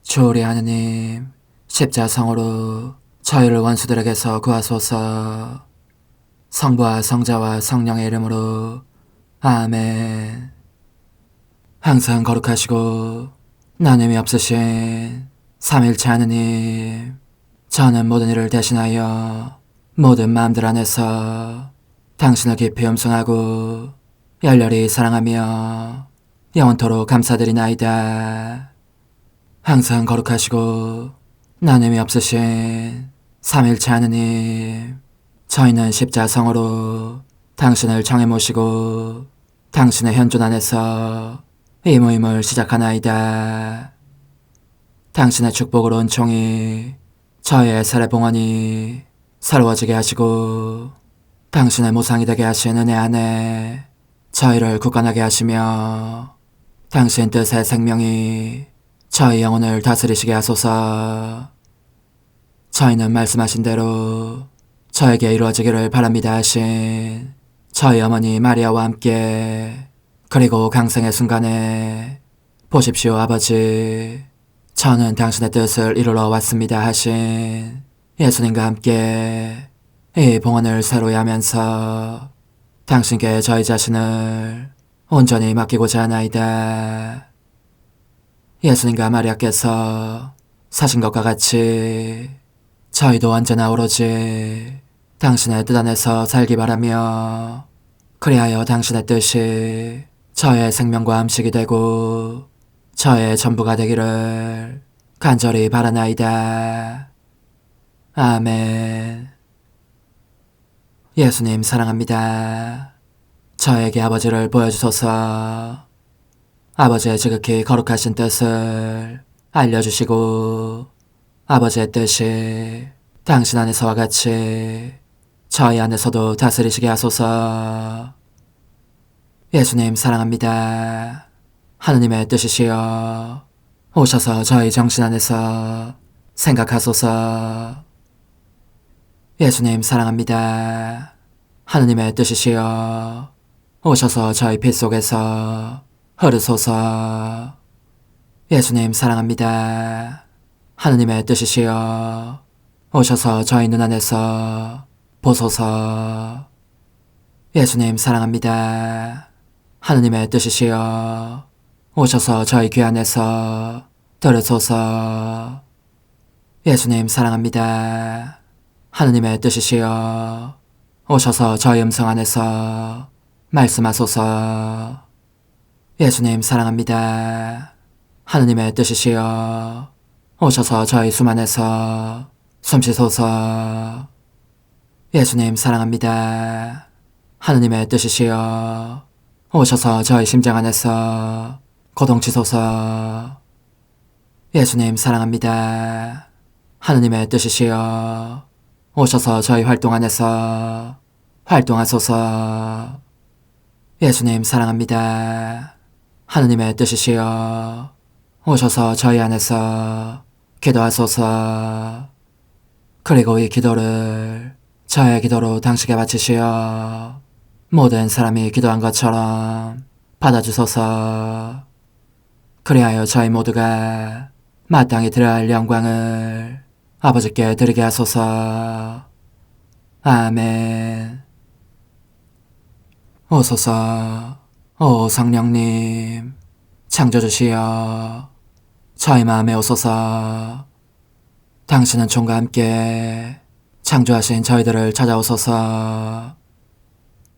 주오리 하느님, 십자성으로 저희를 원수들에게서 구하소서. 성부와 성자와 성령의 이름으로 아멘. 항상 거룩하시고 나눔이 없으신 삼일체 하느님, 저는 모든 일을 대신하여 모든 마음들 안에서 당신을 깊이 음성하고 열렬히 사랑하며 영원토록 감사드리나이다. 항상 거룩하시고 나눔이 없으신 삼일체 하느님, 저희는 십자성으로 당신을 정해 모시고 당신의 현존 안에서 이 모임을 시작하나이다. 당신의 축복으로 은총이 저희의 세례봉헌이 새로워지게 하시고 당신의 모상이 되게 하신 은혜 안에 저희를 굳건하게 하시며 당신 뜻의 생명이 저희 영혼을 다스리시게 하소서. 저희는 말씀하신 대로 저에게 이루어지기를 바랍니다 하신 저희 어머니 마리아와 함께, 그리고 강생의 순간에 보십시오 아버지, 저는 당신의 뜻을 이루러 왔습니다 하신 예수님과 함께 이 봉헌을 새로이 하면서 당신께 저희 자신을 온전히 맡기고자 하나이다. 예수님과 마리아께서 사신 것과 같이 저희도 언제나 오로지 당신의 뜻 안에서 살기 바라며, 그리하여 당신의 뜻이 저의 생명과 음식이 되고 저의 전부가 되기를 간절히 바라나이다. 아멘. 예수님 사랑합니다. 저에게 아버지를 보여주소서. 아버지의 지극히 거룩하신 뜻을 알려주시고 아버지의 뜻이 당신 안에서와 같이 저희 안에서도 다스리시게 하소서. 예수님 사랑합니다. 하느님의 뜻이시여 오셔서 저희 정신 안에서 생각하소서. 예수님 사랑합니다. 하느님의 뜻이시여 오셔서 저희 피 속에서 흐르소서. 예수님 사랑합니다. 하느님의 뜻이시여 오셔서 저희 눈 안에서 보소서. 예수님 사랑합니다. 하느님의 뜻이시여 오셔서 저희 귀 안에서 들으소서. 예수님 사랑합니다. 하느님의 뜻이시여 오셔서 저희 음성 안에서 말씀하소서. 예수님 사랑합니다. 하느님의 뜻이시여 오셔서 저희 숨 안에서 숨쉬소서. 예수님 사랑합니다. 하느님의 뜻이시여 오셔서 저희 심장 안에서 고동치소서. 예수님 사랑합니다. 하느님의 뜻이시여 오셔서 저희 활동 안에서 활동하소서. 예수님 사랑합니다. 하느님의 뜻이시여 오셔서 저희 안에서 기도하소서. 그리고 이 기도를 저의 기도로 당신께 바치시어 모든 사람이 기도한 것처럼 받아주소서. 그리하여 저희 모두가 마땅히 드려야 할 영광을 아버지께 드리게 하소서. 아멘. 오소서. 오 성령님 창조주시여 저희 마음에 오소서. 당신은 총과 함께 창조하신 저희들을 찾아오소서.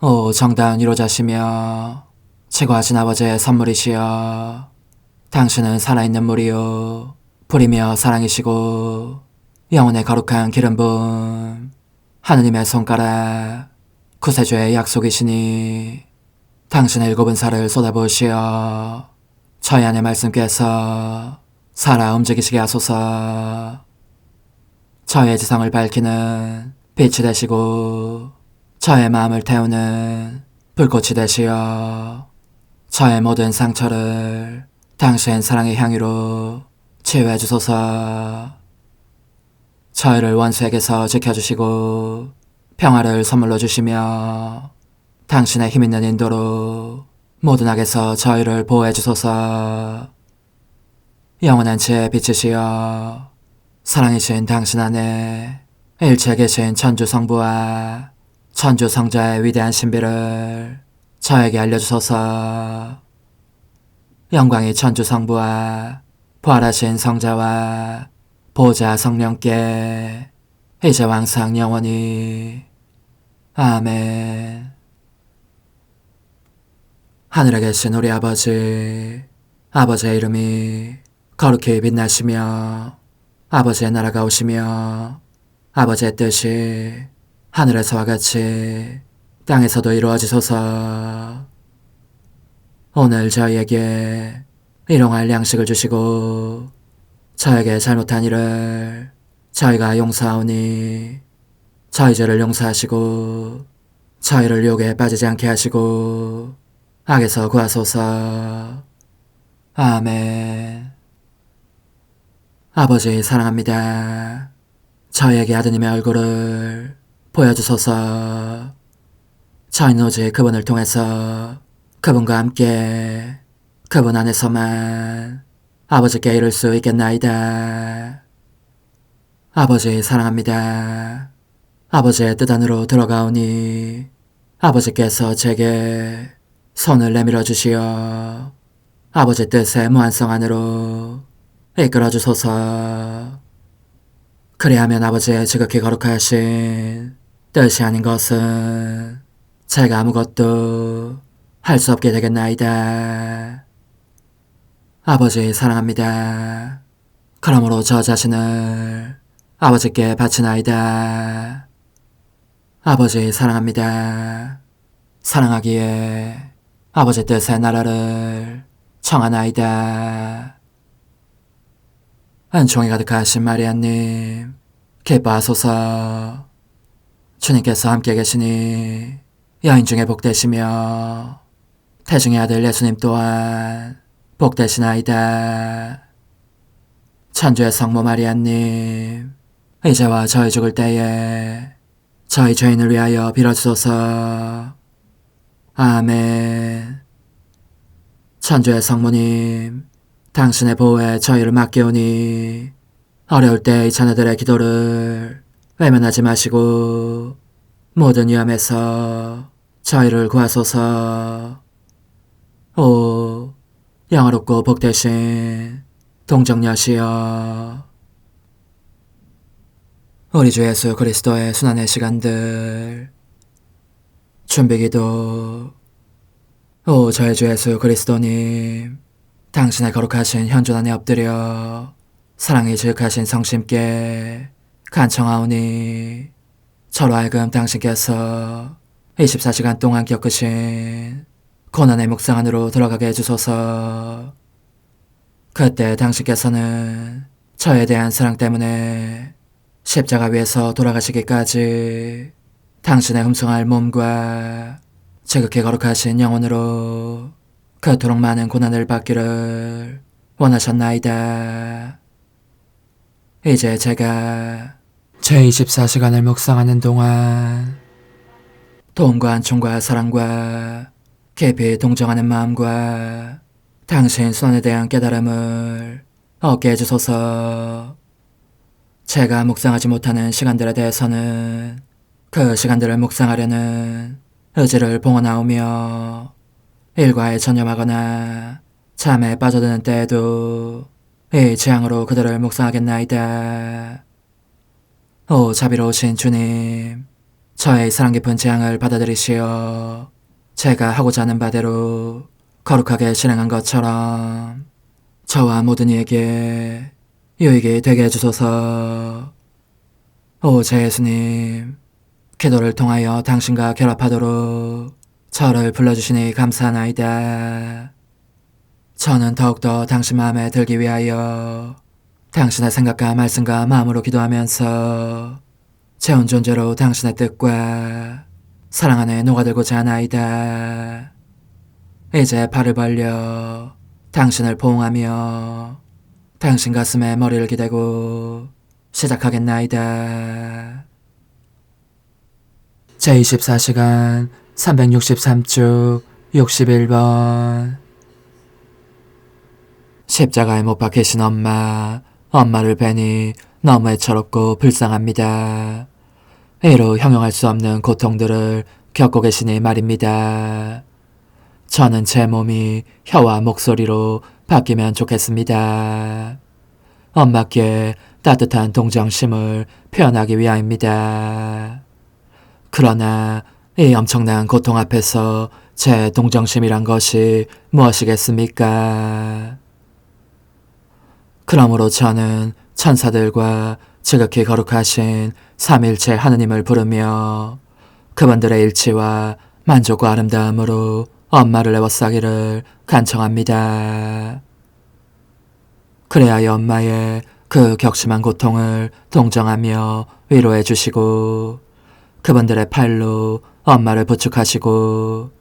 오 정다운 위로자시며 최고하신 아버지의 선물이시여 당신은 살아있는 물이요 불이며 사랑이시고 영혼의 거룩한 기름 부음 하느님의 손가락 구세주의 약속이시니 당신의 일곱은 살을 쏟아부으시어 저희 안의 말씀께서 살아 움직이시게 하소서. 저의 지성을 밝히는 빛이 되시고 저의 마음을 태우는 불꽃이 되시어 저의 모든 상처를 당신 사랑의 향유로 치유해 주소서. 저희를 원수에게서 지켜주시고 평화를 선물로 주시며 당신의 힘있는 인도로 모든 악에서 저희를 보호해 주소서. 영원한 제 빛이시여 사랑이신 당신 안에 일체 계신 천주 성부와 천주 성자의 위대한 신비를 저에게 알려주소서. 영광이 천주 성부와 부활하신 성자와 보좌 성령께 이제와 항상 영원히 아멘. 하늘에 계신 우리 아버지, 아버지의 이름이 거룩히 빛나시며 아버지의 나라가 오시며 아버지의 뜻이 하늘에서와 같이 땅에서도 이루어지소서. 오늘 저희에게 일용할 양식을 주시고 저에게 잘못한 일을 저희가 용서하오니 저희 죄를 용서하시고 저희를 유혹에 빠지지 않게 하시고 악에서 구하소서. 아멘. 아버지 사랑합니다. 저희에게 아드님의 얼굴을 보여주소서. 저희는 오직 그분을 통해서 그분과 함께 그분 안에서만 아버지께 이룰 수 있겠나이다. 아버지 사랑합니다. 아버지의 뜻 안으로 들어가오니 아버지께서 제게 손을 내밀어 주시어 아버지 뜻의 무한성 안으로 이끌어 주소서. 그리하면 아버지의 지극히 거룩하신 뜻이 아닌 것은 제가 아무것도 할 수 없게 되겠나이다. 아버지 사랑합니다. 그러므로 저 자신을 아버지께 바치나이다. 아버지 사랑합니다. 사랑하기에 아버지 뜻의 나라를 청하나이다. 은총이 가득하신 마리아님, 기뻐하소서. 주님께서 함께 계시니 여인 중에 복되시며 태중의 아들 예수님 또한 복되시나이다. 천주의 성모 마리아님, 이제와 저희 죽을 때에 저희 죄인을 위하여 빌어주소서. 아멘. 천주의 성모님, 당신의 보호에 저희를 맡기오니 어려울 때 이 자녀들의 기도를 외면하지 마시고 모든 위험에서 저희를 구하소서. 오, 영화롭고 복되신 동정녀시여, 우리 주 예수 그리스도의 순환의 시간들 준비기도. 오 저희 주 예수 그리스도님, 당신의 거룩하신 현존 안에 엎드려 사랑이 지극하신 성심께 간청하오니 저로 하여금 당신께서 24시간 동안 겪으신 고난의 묵상 안으로 들어가게 해주소서. 그때 당신께서는 저에 대한 사랑 때문에 십자가 위에서 돌아가시기까지 당신의 흠숭할 몸과 지극히 거룩하신 영혼으로 그토록 많은 고난을 받기를 원하셨나이다. 이제 제가 제 24시간을 묵상하는 동안 도움과 안총과 사랑과 깊이 동정하는 마음과 당신 손에 대한 깨달음을 얻게 해주소서. 제가 묵상하지 못하는 시간들에 대해서는 그 시간들을 묵상하려는 의지를 봉헌하오며 일과에 전념하거나 잠에 빠져드는 때에도 이 재앙으로 그들을 묵상하겠나이다. 오 자비로우신 주님, 저의 사랑 깊은 재앙을 받아들이시어 제가 하고자 하는 바대로 거룩하게 실행한 것처럼 저와 모든 이에게 유익이 되게 해주소서. 오 제 예수님, 기도를 통하여 당신과 결합하도록 저를 불러주시니 감사하나이다. 저는 더욱더 당신 마음에 들기 위하여 당신의 생각과 말씀과 마음으로 기도하면서 제 온 존재로 당신의 뜻과 사랑 안에 녹아들고자 하나이다. 이제 팔을 벌려 당신을 포옹하며 당신 가슴에 머리를 기대고 시작하겠나이다. 제24시간 363주 61번 십자가에 못 박히신 엄마를 뵈니 너무 애처롭고 불쌍합니다. 이로 형용할 수 없는 고통들을 겪고 계시니 말입니다. 저는 제 몸이 혀와 목소리로 바뀌면 좋겠습니다. 엄마께 따뜻한 동정심을 표현하기 위함입니다. 그러나 이 엄청난 고통 앞에서 제 동정심이란 것이 무엇이겠습니까? 그러므로 저는 천사들과 지극히 거룩하신 삼일체 하느님을 부르며 그분들의 일치와 만족과 아름다움으로 엄마를 애워싸기를 간청합니다. 그래야 엄마의 그 격심한 고통을 동정하며 위로해 주시고 그분들의 팔로 엄마를 부축하시고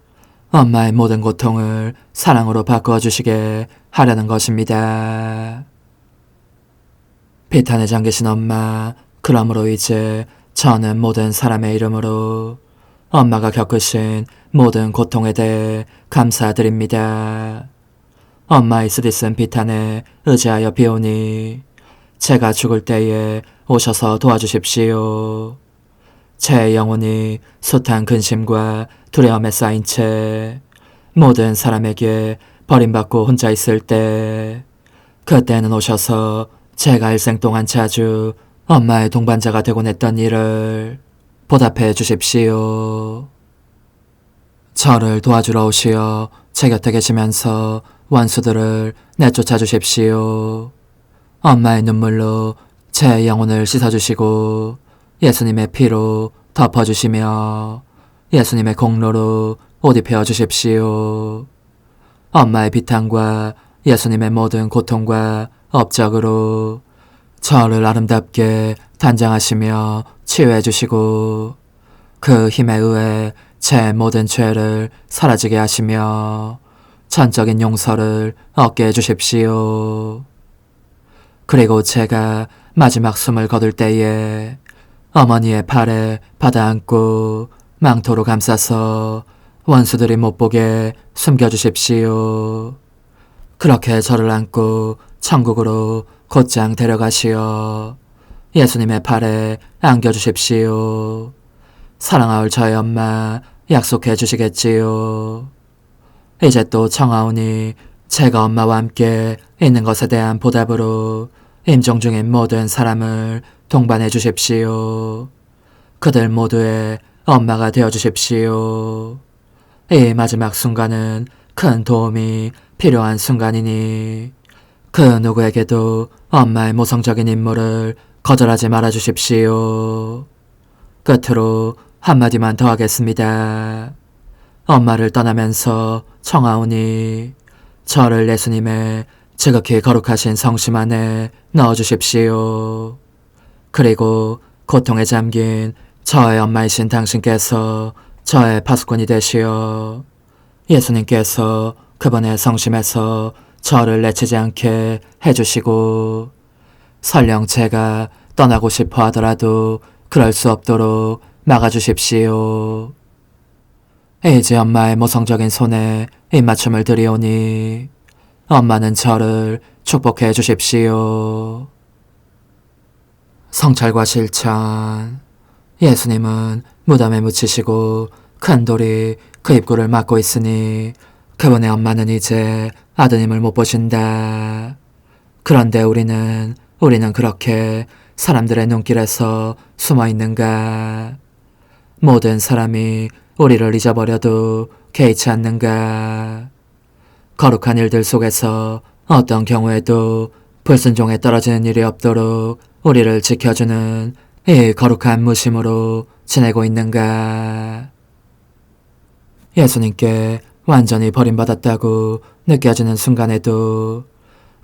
엄마의 모든 고통을 사랑으로 바꾸어 주시게 하려는 것입니다. 비탄에 잠기신 엄마, 그러므로 이제 저는 모든 사람의 이름으로 엄마가 겪으신 모든 고통에 대해 감사드립니다. 엄마의 쓰디쓴 비탄에 의지하여 비오니 제가 죽을 때에 오셔서 도와주십시오. 제 영혼이 숱한 근심과 두려움에 쌓인 채 모든 사람에게 버림받고 혼자 있을 때 그때는 오셔서 제가 일생 동안 자주 엄마의 동반자가 되곤 했던 일을 보답해 주십시오. 저를 도와주러 오시어 제 곁에 계시면서 원수들을 내쫓아 주십시오. 엄마의 눈물로 제 영혼을 씻어주시고 예수님의 피로 덮어주시며 예수님의 공로로 옷 입혀 주십시오. 엄마의 비탄과 예수님의 모든 고통과 업적으로 저를 아름답게 단장하시며 치유해 주시고 그 힘에 의해 제 모든 죄를 사라지게 하시며 전적인 용서를 얻게 해 주십시오. 그리고 제가 마지막 숨을 거둘 때에 어머니의 팔에 받아안고 망토로 감싸서 원수들이 못 보게 숨겨주십시오. 그렇게 저를 안고 천국으로 곧장 데려가시어 예수님의 팔에 안겨주십시오. 사랑하올 저의 엄마 약속해 주시겠지요. 이제 또 청하오니 제가 엄마와 함께 있는 것에 대한 보답으로 임종 중인 모든 사람을 동반해 주십시오. 그들 모두의 엄마가 되어 주십시오. 이 마지막 순간은 큰 도움이 필요한 순간이니 그 누구에게도 엄마의 모성적인 임무를 거절하지 말아 주십시오. 끝으로 한마디만 더 하겠습니다. 엄마를 떠나면서 청하오니 저를 예수님의 지극히 거룩하신 성심 안에 넣어주십시오. 그리고 고통에 잠긴 저의 엄마이신 당신께서 저의 파수꾼이 되시어 예수님께서 그분의 성심에서 저를 내치지 않게 해주시고 설령 제가 떠나고 싶어 하더라도 그럴 수 없도록 막아주십시오. 이제 엄마의 모성적인 손에 입맞춤을 드리오니 엄마는 저를 축복해 주십시오. 성찰과 실천. 예수님은 무덤에 묻히시고 큰 돌이 그 입구를 막고 있으니 그분의 엄마는 이제 아드님을 못 보신다. 그런데 우리는 그렇게 사람들의 눈길에서 숨어 있는가? 모든 사람이 우리를 잊어버려도 개의치 않는가? 거룩한 일들 속에서 어떤 경우에도 불순종에 떨어지는 일이 없도록 우리를 지켜주는 이 거룩한 무심으로 지내고 있는가? 예수님께 완전히 버림받았다고 느껴지는 순간에도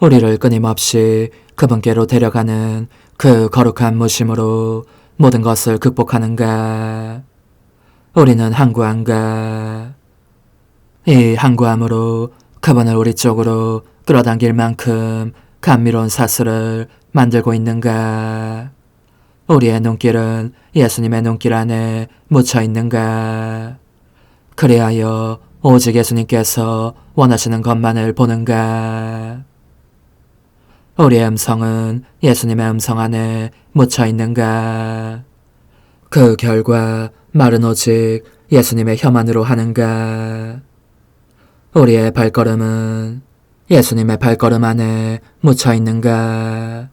우리를 끊임없이 그분께로 데려가는 그 거룩한 무심으로 모든 것을 극복하는가? 우리는 항구한가? 이 항구함으로 그분을 우리 쪽으로 끌어당길 만큼 감미로운 사슬을 만들고 있는가? 우리의 눈길은 예수님의 눈길 안에 묻혀 있는가? 그리하여 오직 예수님께서 원하시는 것만을 보는가? 우리의 음성은 예수님의 음성 안에 묻혀 있는가? 그 결과 말은 오직 예수님의 혀만으로 하는가? 우리의 발걸음은 예수님의 발걸음 안에 묻혀 있는가?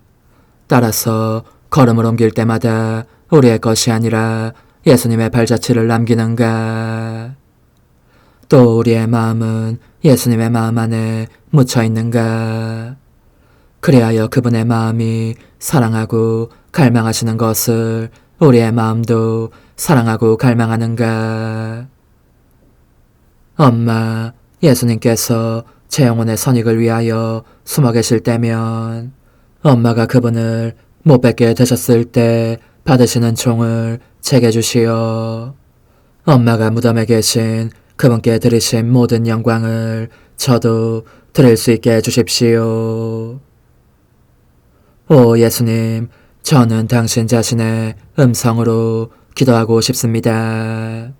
따라서 걸음을 옮길 때마다 우리의 것이 아니라 예수님의 발자취를 남기는가? 또 우리의 마음은 예수님의 마음 안에 묻혀 있는가? 그리하여 그분의 마음이 사랑하고 갈망하시는 것을 우리의 마음도 사랑하고 갈망하는가? 엄마, 예수님께서 제 영혼의 선익을 위하여 숨어 계실 때면 엄마가 그분을 못 뵙게 되셨을 때 받으시는 종을 제게 주시어 엄마가 무덤에 계신 그분께 드리신 모든 영광을 저도 드릴 수 있게 해주십시오. 오 예수님, 저는 당신 자신의 음성으로 기도하고 싶습니다.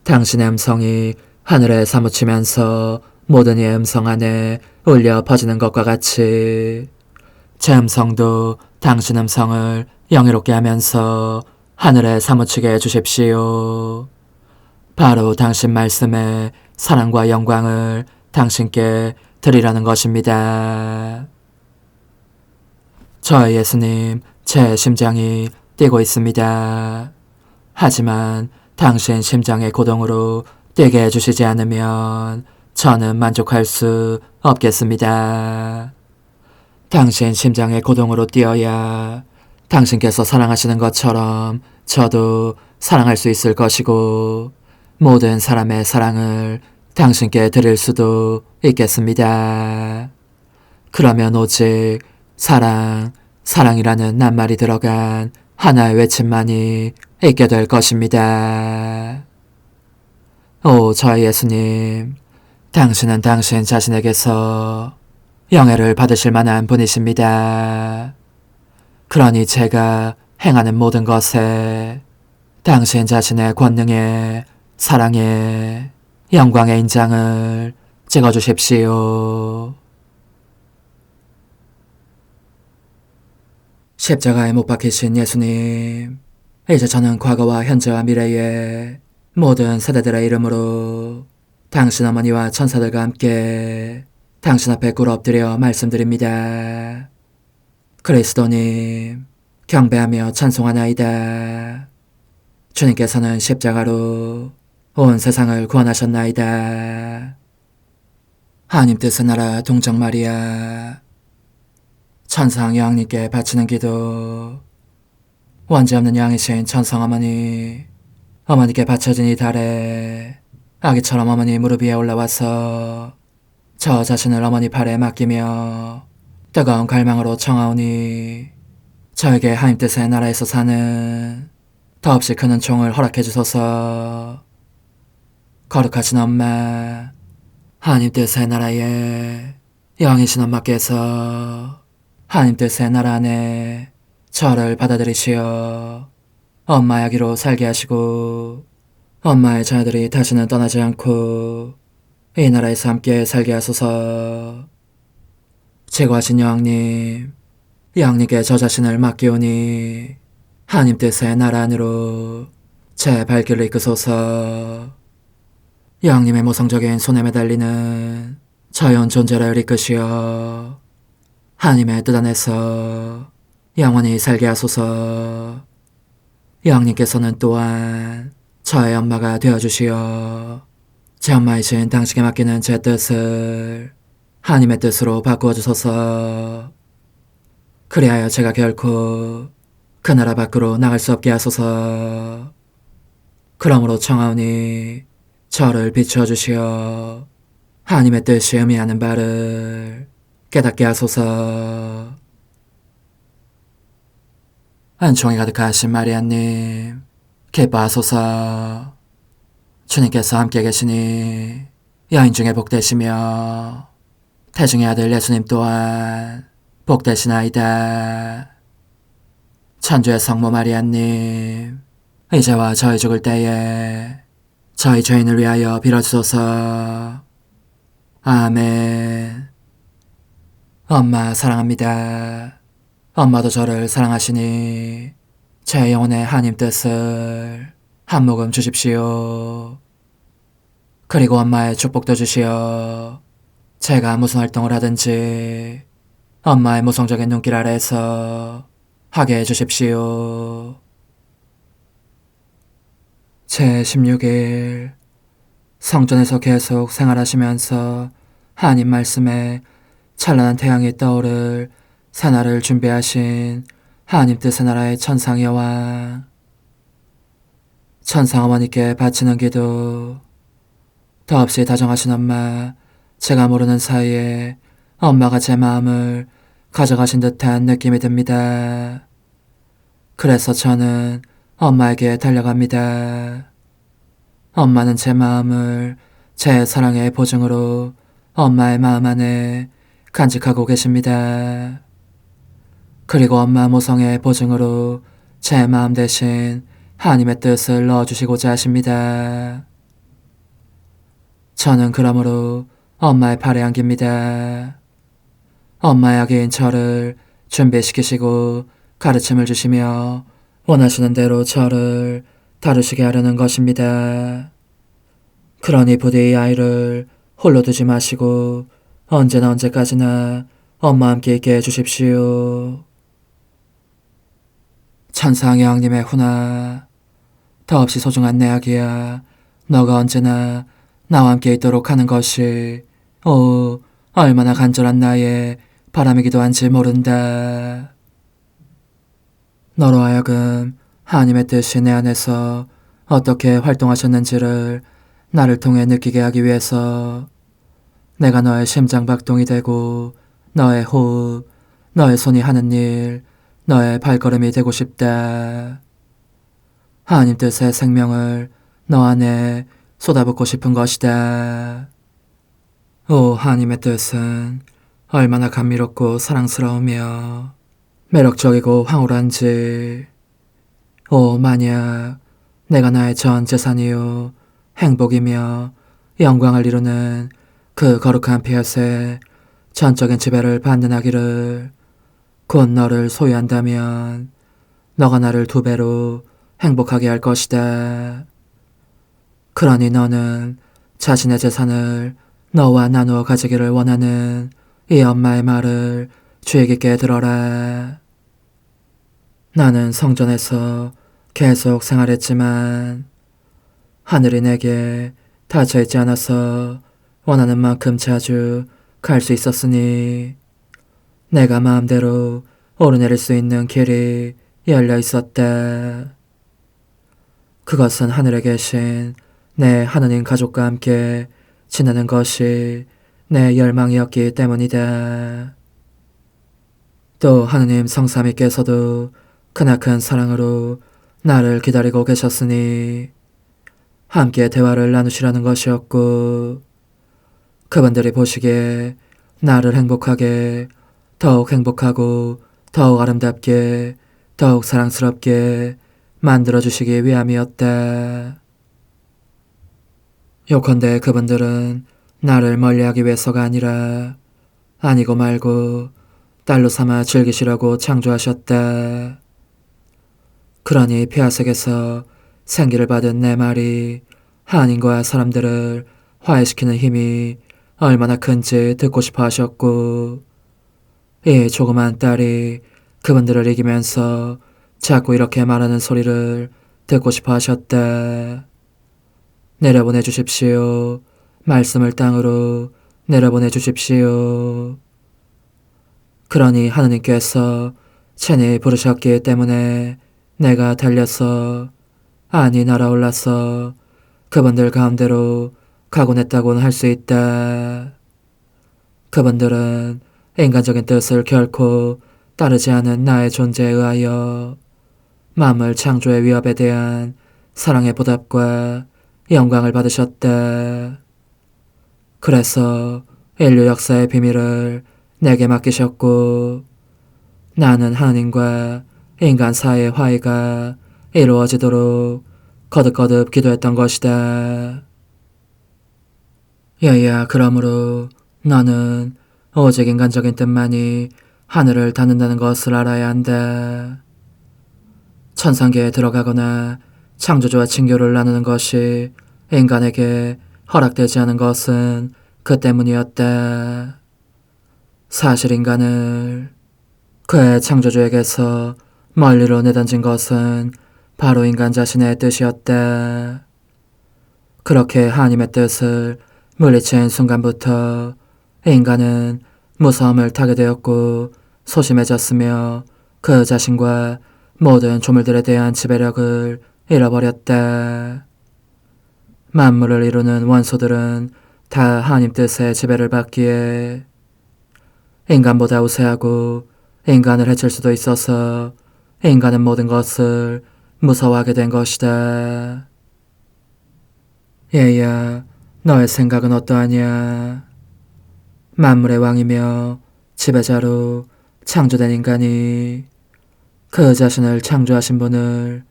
당신의 음성이 하늘에 사무치면서 모든 이의 음성 안에 울려 퍼지는 것과 같이 제 음성도 당신 음성을 영예롭게 하면서 하늘에 사무치게 해주십시오. 바로 당신 말씀에 사랑과 영광을 당신께 드리라는 것입니다. 저의 예수님, 제 심장이 뛰고 있습니다. 하지만 당신 심장의 고동으로 뛰게 해주시지 않으면 저는 만족할 수 없겠습니다. 당신 심장의 고동으로 뛰어야 당신께서 사랑하시는 것처럼 저도 사랑할 수 있을 것이고 모든 사람의 사랑을 당신께 드릴 수도 있겠습니다. 그러면 오직 사랑, 사랑이라는 낱말이 들어간 하나의 외침만이 있게 될 것입니다. 오, 저의 예수님, 당신은 당신 자신에게서 영예를 받으실 만한 분이십니다. 그러니 제가 행하는 모든 것에 당신 자신의 권능에 사랑에 영광의 인장을 찍어주십시오. 십자가에 못 박히신 예수님, 이제 저는 과거와 현재와 미래의 모든 세대들의 이름으로 당신 어머니와 천사들과 함께 당신 앞에 꿇어 엎드려 말씀드립니다. 그리스도님, 경배하며 찬송하나이다. 주님께서는 십자가로 온 세상을 구원하셨나이다. 하나님 뜻의 나라 동정 마리아, 천상 여왕님께 바치는 기도. 원죄 없는 여왕이신 천상 어머니, 어머니께 바쳐진 이 달에 아기처럼 어머니 무릎 위에 올라와서 저 자신을 어머니 팔에 맡기며 뜨거운 갈망으로 청하오니 저에게 하나님 뜻의 나라에서 사는 더없이 크는 종을 허락해 주소서. 거룩하신 엄마, 하나님 뜻의 나라에 여왕이신 엄마께서 하나님 뜻의 나라 안에 저를 받아들이시어 엄마 아기로 살게 하시고 엄마의 자녀들이 다시는 떠나지 않고 이 나라에서 함께 살게 하소서. 제거하신 여왕님, 여왕님께 저 자신을 맡기오니 하나님 뜻의 나라 안으로 제 발길을 이끄소서. 여왕님의 모성적인 손에 매달리는 자연 존재를 이끄시어 하나님의 뜻 안에서 영원히 살게 하소서. 여왕님께서는 또한 저의 엄마가 되어주시어 제 엄마이신 당신께 맡기는 제 뜻을 하나님의 뜻으로 바꾸어 주소서. 그리하여 제가 결코 그 나라 밖으로 나갈 수 없게 하소서. 그러므로 청하오니 저를 비추어 주시어 하나님의 뜻이 의미하는 바를 깨닫게 하소서. 은총이 가득하신 마리아님, 기뻐하소서. 주님께서 함께 계시니 여인 중에 복되시며 태중의 아들 예수님 또한 복되시나이다. 천주의 성모 마리아님, 이제와 저희 죽을 때에 저희 죄인을 위하여 빌어주소서. 아멘. 엄마 사랑합니다. 엄마도 저를 사랑하시니 제 영혼의 하나님 뜻을 한 모금 주십시오. 그리고 엄마의 축복도 주시어 제가 무슨 활동을 하든지 엄마의 모성적인 눈길 아래에서 하게 해주십시오. 제16일 성전에서 계속 생활하시면서 하나님 말씀에 찬란한 태양이 떠오를 새날을 준비하신 하나님 뜻의 나라의 천상 여왕, 천상 어머니께 바치는 기도. 더없이 다정하신 엄마, 제가 모르는 사이에 엄마가 제 마음을 가져가신 듯한 느낌이 듭니다. 그래서 저는 엄마에게 달려갑니다. 엄마는 제 마음을 제 사랑의 보증으로 엄마의 마음 안에 간직하고 계십니다. 그리고 엄마 모성의 보증으로 제 마음 대신 하나님의 뜻을 넣어주시고자 하십니다. 저는 그러므로 엄마의 팔에 안깁니다. 엄마의 아기인 저를 준비시키시고 가르침을 주시며 원하시는 대로 저를 다루시게 하려는 것입니다. 그러니 부디 이 아이를 홀로 두지 마시고 언제나 언제까지나 엄마와 함께 있게 해주십시오. 천상 여왕님의 훈아, 더없이 소중한 내 아기야, 너가 언제나 나와 함께 있도록 하는 것이 얼마나 간절한 나의 바람이기도 한지 모른다. 너로 하여금 하나님의 뜻이 내 안에서 어떻게 활동하셨는지를 나를 통해 느끼게 하기 위해서 내가 너의 심장박동이 되고 너의 호흡, 너의 손이 하는 일, 너의 발걸음이 되고 싶다. 하나님 뜻의 생명을 너 안에 쏟아붓고 싶은 것이다. 오, 하나님의 뜻은 얼마나 감미롭고 사랑스러우며 매력적이고 황홀한지. 오, 만약 내가 나의 전 재산이요 행복이며 영광을 이루는 그 거룩한 피앗의 전적인 지배를 받는 아기를 곧 너를 소유한다면 너가 나를 2배로 행복하게 할 것이다. 그러니 너는 자신의 재산을 너와 나누어 가지기를 원하는 이 엄마의 말을 주의 깊게 들어라. 나는 성전에서 계속 생활했지만 하늘이 내게 닫혀있지 않아서 원하는 만큼 자주 갈 수 있었으니 내가 마음대로 오르내릴 수 있는 길이 열려 있었다. 그것은 하늘에 계신 내 하느님 가족과 함께 지내는 것이 내 열망이었기 때문이다. 또 하느님 성삼위께서도 크나큰 사랑으로 나를 기다리고 계셨으니 함께 대화를 나누시라는 것이었고, 그분들이 보시기에 나를 행복하게, 더욱 행복하고 더욱 아름답게 더욱 사랑스럽게 만들어주시기 위함이었다. 요컨대 그분들은 나를 멀리하기 위해서가 아니고 말고 딸로 삼아 즐기시려고 창조하셨다. 그러니 피아색에서 생기를 받은 내 말이 하나님과 사람들을 화해시키는 힘이 얼마나 큰지 듣고 싶어 하셨고, 이 조그만 딸이 그분들을 이기면서 자꾸 이렇게 말하는 소리를 듣고 싶어 하셨다. 내려보내 주십시오. 말씀을 땅으로 내려보내 주십시오. 그러니 하느님께서 친히 부르셨기 때문에 내가 달려서, 아니 날아올라서 그분들 가운데로 가곤 했다고는 할 수 있다. 그분들은 인간적인 뜻을 결코 따르지 않은 나의 존재에 의하여 만물 창조의 위협에 대한 사랑의 보답과 영광을 받으셨다. 그래서 인류 역사의 비밀을 내게 맡기셨고, 나는 하나님과 인간 사이의 화해가 이루어지도록 거듭거듭 기도했던 것이다. 야야, 그러므로 너는 오직 인간적인 뜻만이 하늘을 닫는다는 것을 알아야 한다. 천상계에 들어가거나 창조주와 친교를 나누는 것이 인간에게 허락되지 않은 것은 그 때문이었다. 사실 인간을 그의 창조주에게서 멀리로 내던진 것은 바로 인간 자신의 뜻이었다. 그렇게 하나님의 뜻을 물리친 순간부터 인간은 무서움을 타게 되었고 소심해졌으며 그 자신과 모든 조물들에 대한 지배력을 잃어버렸다. 만물을 이루는 원소들은 다 하나님 뜻의 지배를 받기에 인간보다 우세하고 인간을 해칠 수도 있어서 인간은 모든 것을 무서워하게 된 것이다. 얘야, 너의 생각은 어떠하냐? 만물의 왕이며 지배자로 창조된 인간이 그 자신을 창조하신 분을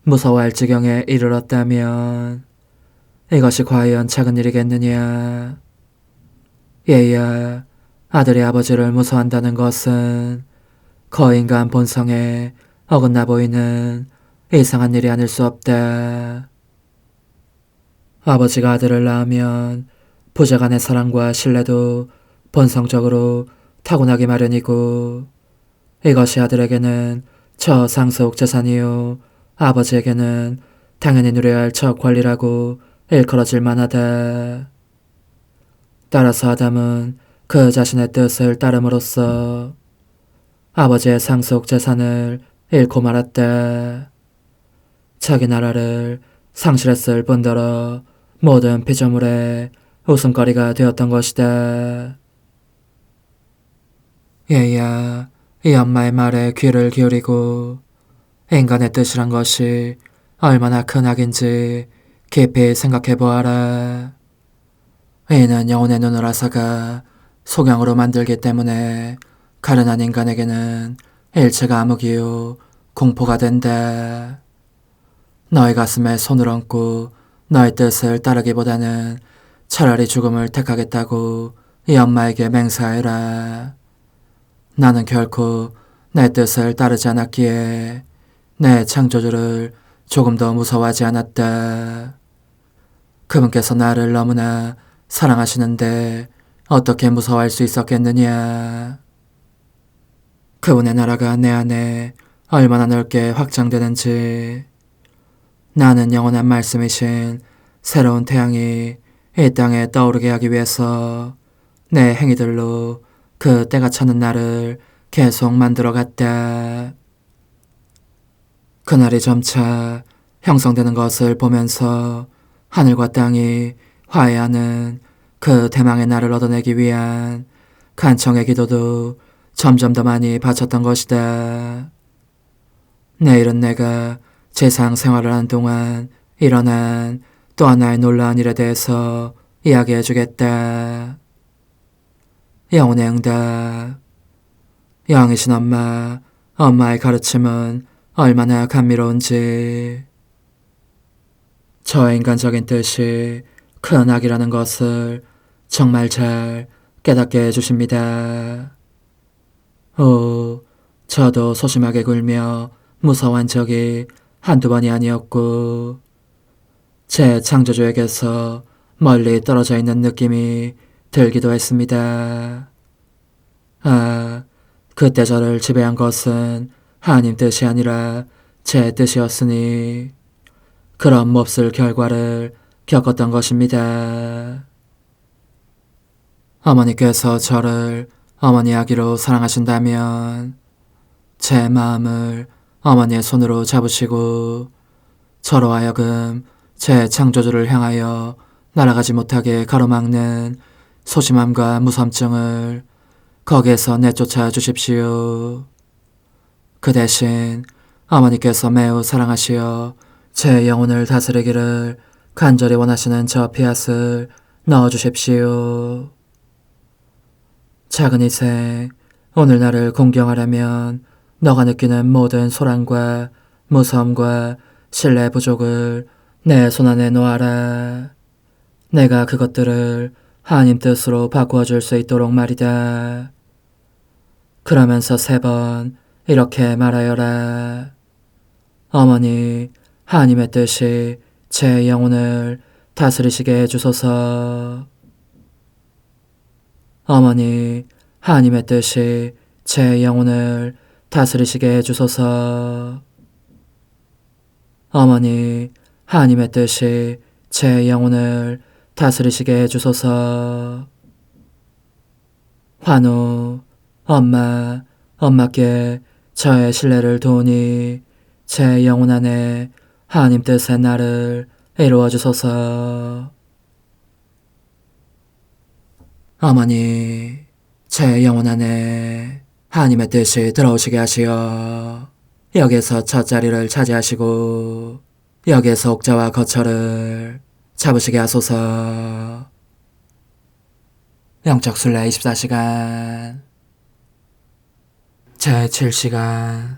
무서워할 지경에 이르렀다면 이것이 과연 작은 일이겠느냐? 얘야, 아들이 아버지를 무서워한다는 것은 거인간 본성에 어긋나 보이는 이상한 일이 아닐 수 없다. 아버지가 아들을 낳으면 부자간의 사랑과 신뢰도 본성적으로 타고나기 마련이고 이것이 아들에게는 저상속 재산이요 아버지에게는 당연히 누려야 할 저 권리라고 일컬어질 만하다. 따라서 아담은 그 자신의 뜻을 따름으로써 아버지의 상속 재산을 잃고 말았다. 자기 나라를 상실했을 뿐더러 모든 피조물의 웃음거리가 되었던 것이다. 얘야, 이 엄마의 말에 귀를 기울이고 인간의 뜻이란 것이 얼마나 큰 악인지 깊이 생각해 보아라. 이는 영혼의 눈을 앗아가 속양으로 만들기 때문에 가련한 인간에게는 일체가 암흑이요 공포가 된다. 너의 가슴에 손을 얹고 너의 뜻을 따르기보다는 차라리 죽음을 택하겠다고 이 엄마에게 맹세하여라. 나는 결코 내 뜻을 따르지 않았기에 내 창조주를 조금 더 무서워하지 않았다. 그분께서 나를 너무나 사랑하시는데 어떻게 무서워할 수 있었겠느냐. 그분의 나라가 내 안에 얼마나 넓게 확장되는지 나는 영원한 말씀이신 새로운 태양이 이 땅에 떠오르게 하기 위해서 내 행위들로 그 때가 차는 날을 계속 만들어 갔다. 그날이 점차 형성되는 것을 보면서 하늘과 땅이 화해하는 그 대망의 날을 얻어내기 위한 간청의 기도도 점점 더 많이 바쳤던 것이다. 내일은 내가 세상 생활을 하는 동안 일어난 또 하나의 놀라운 일에 대해서 이야기해 주겠다. 영혼의 응답. 영이신 엄마, 엄마의 가르침은 얼마나 감미로운지. 저 인간적인 뜻이 큰 악이라는 것을 정말 잘 깨닫게 해주십니다. 저도 소심하게 굴며 무서워한 적이 한두 번이 아니었고 제 창조주에게서 멀리 떨어져 있는 느낌이 들기도 했습니다. 그때 저를 지배한 것은 하나님 뜻이 아니라 제 뜻이었으니 그런 몹쓸 결과를 겪었던 것입니다. 어머니께서 저를 어머니 아기로 사랑하신다면 제 마음을 어머니의 손으로 잡으시고 저로 하여금 제 창조주를 향하여 날아가지 못하게 가로막는 소심함과 무섬증을 거기에서 내쫓아 주십시오. 그 대신 어머니께서 매우 사랑하시어 제 영혼을 다스리기를 간절히 원하시는 저 피앗을 넣어주십시오. 작은 이생, 오늘 나를 공경하려면 너가 느끼는 모든 소란과 무서움과 신뢰 부족을 내 손안에 놓아라. 내가 그것들을 하나님 뜻으로 바꾸어줄 수 있도록 말이다. 그러면서 3번 이렇게 말하여라. 어머니, 하나님의 뜻이 제 영혼을 다스리시게 해주소서. 어머니, 하나님의 뜻이 제 영혼을 다스리시게 해주소서. 어머니, 하나님의 뜻이 제 영혼을 다스리시게 해주소서. 환우, 엄마께 저의 신뢰를 도우니 제 영혼 안에 하나님 뜻의 나를 이루어 주소서. 어머니, 제 영혼 안에 하나님의 뜻이 들어오시게 하시어 여기에서 첫 자리를 차지하시고 여기에서 옥자와 거처를 잡으시게 하소서. 영적 순례 24시간 제7시간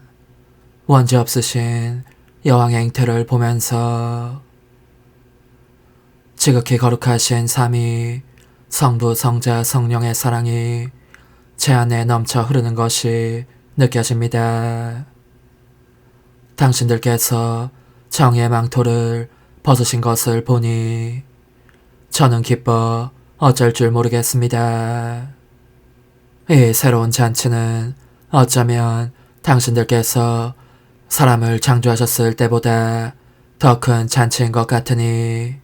원죄 없으신 여왕의 행태를 보면서 지극히 거룩하신 삼위 성부 성자 성령의 사랑이 제 안에 넘쳐 흐르는 것이 느껴집니다. 당신들께서 정의의 망토를 벗으신 것을 보니 저는 기뻐 어쩔 줄 모르겠습니다. 이 새로운 잔치는 어쩌면 당신들께서 사람을 창조하셨을 때보다 더 큰 잔치인 것 같으니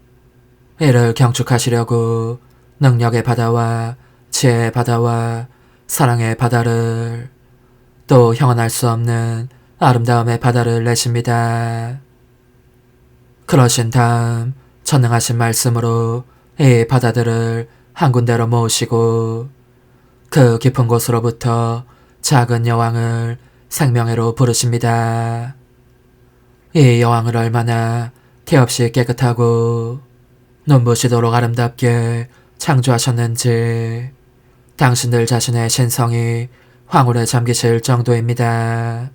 이를 경축하시려고 능력의 바다와 지혜의 바다와 사랑의 바다를 또 형언할 수 없는 아름다움의 바다를 내십니다. 그러신 다음 전능하신 말씀으로 이 바다들을 한 군데로 모으시고 그 깊은 곳으로부터 작은 여왕을 생명회로 부르십니다. 이 여왕을 얼마나 개없이 깨끗하고 눈부시도록 아름답게 창조하셨는지 당신들 자신의 신성이 황홀에 잠기실 정도입니다.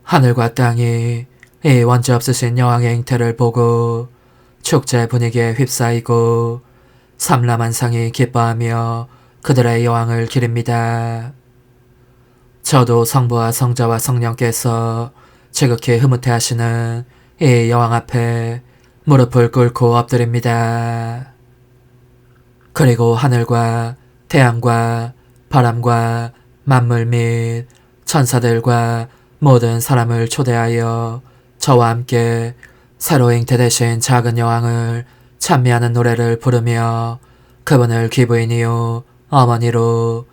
하늘과 땅이 이 원죄 없으신 여왕의 행태를 보고 축제 분위기에 휩싸이고 삼라만상이 기뻐하며 그들의 여왕을 기립니다. 저도 성부와 성자와 성령께서 지극히 흐뭇해하시는 이 여왕 앞에 무릎을 꿇고 엎드립니다. 그리고 하늘과 태양과 바람과 만물 및 천사들과 모든 사람을 초대하여 저와 함께 새로 잉태되신 작은 여왕을 찬미하는 노래를 부르며 그분을 귀부인이요 어머니로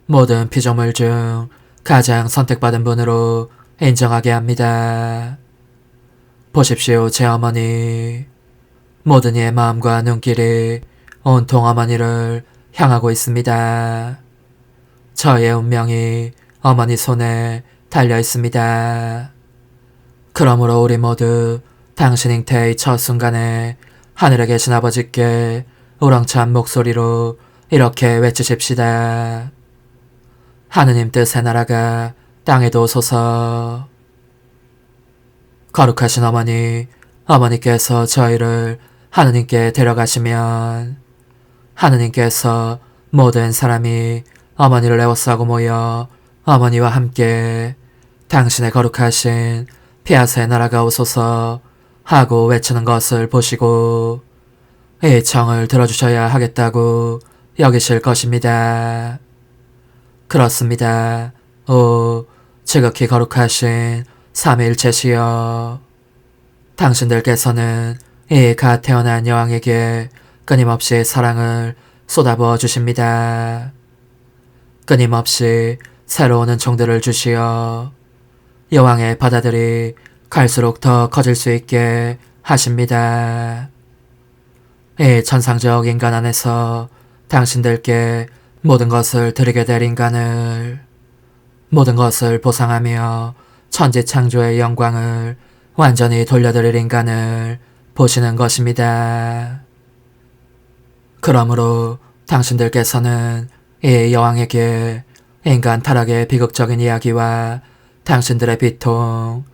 모든 피조물 중 가장 선택받은 분으로 인정하게 합니다. 보십시오, 제 어머니. 모든 이의 마음과 눈길이 온통 어머니를 향하고 있습니다. 저의 운명이 어머니 손에 달려 있습니다. 그러므로 우리 모두 당신 잉태의 첫 순간에 하늘에 계신 아버지께 우렁찬 목소리로 이렇게 외치십시다. 하느님 뜻의 나라가 땅에도 오소서. 거룩하신 어머니, 어머니께서 저희를 하느님께 데려가시면 하느님께서 모든 사람이 어머니를 애워싸고 모여 어머니와 함께 당신의 거룩하신 피아스의 나라가 오소서 하고 외치는 것을 보시고 이 청을 들어주셔야 하겠다고 여기실 것입니다. 그렇습니다. 오, 지극히 거룩하신 삼위일체시여. 당신들께서는 이 갓 태어난 여왕에게 끊임없이 사랑을 쏟아부어 주십니다. 끊임없이 새로운 은총들을 주시어 여왕의 바다들이 갈수록 더 커질 수 있게 하십니다. 이 천상적 인간 안에서 당신들께 모든 것을 드리게 될 인간을 모든 것을 보상하며 천지창조의 영광을 완전히 돌려드릴 인간을 보시는 것입니다. 그러므로 당신들께서는 이 여왕에게 인간 타락의 비극적인 이야기와 당신들의 비통,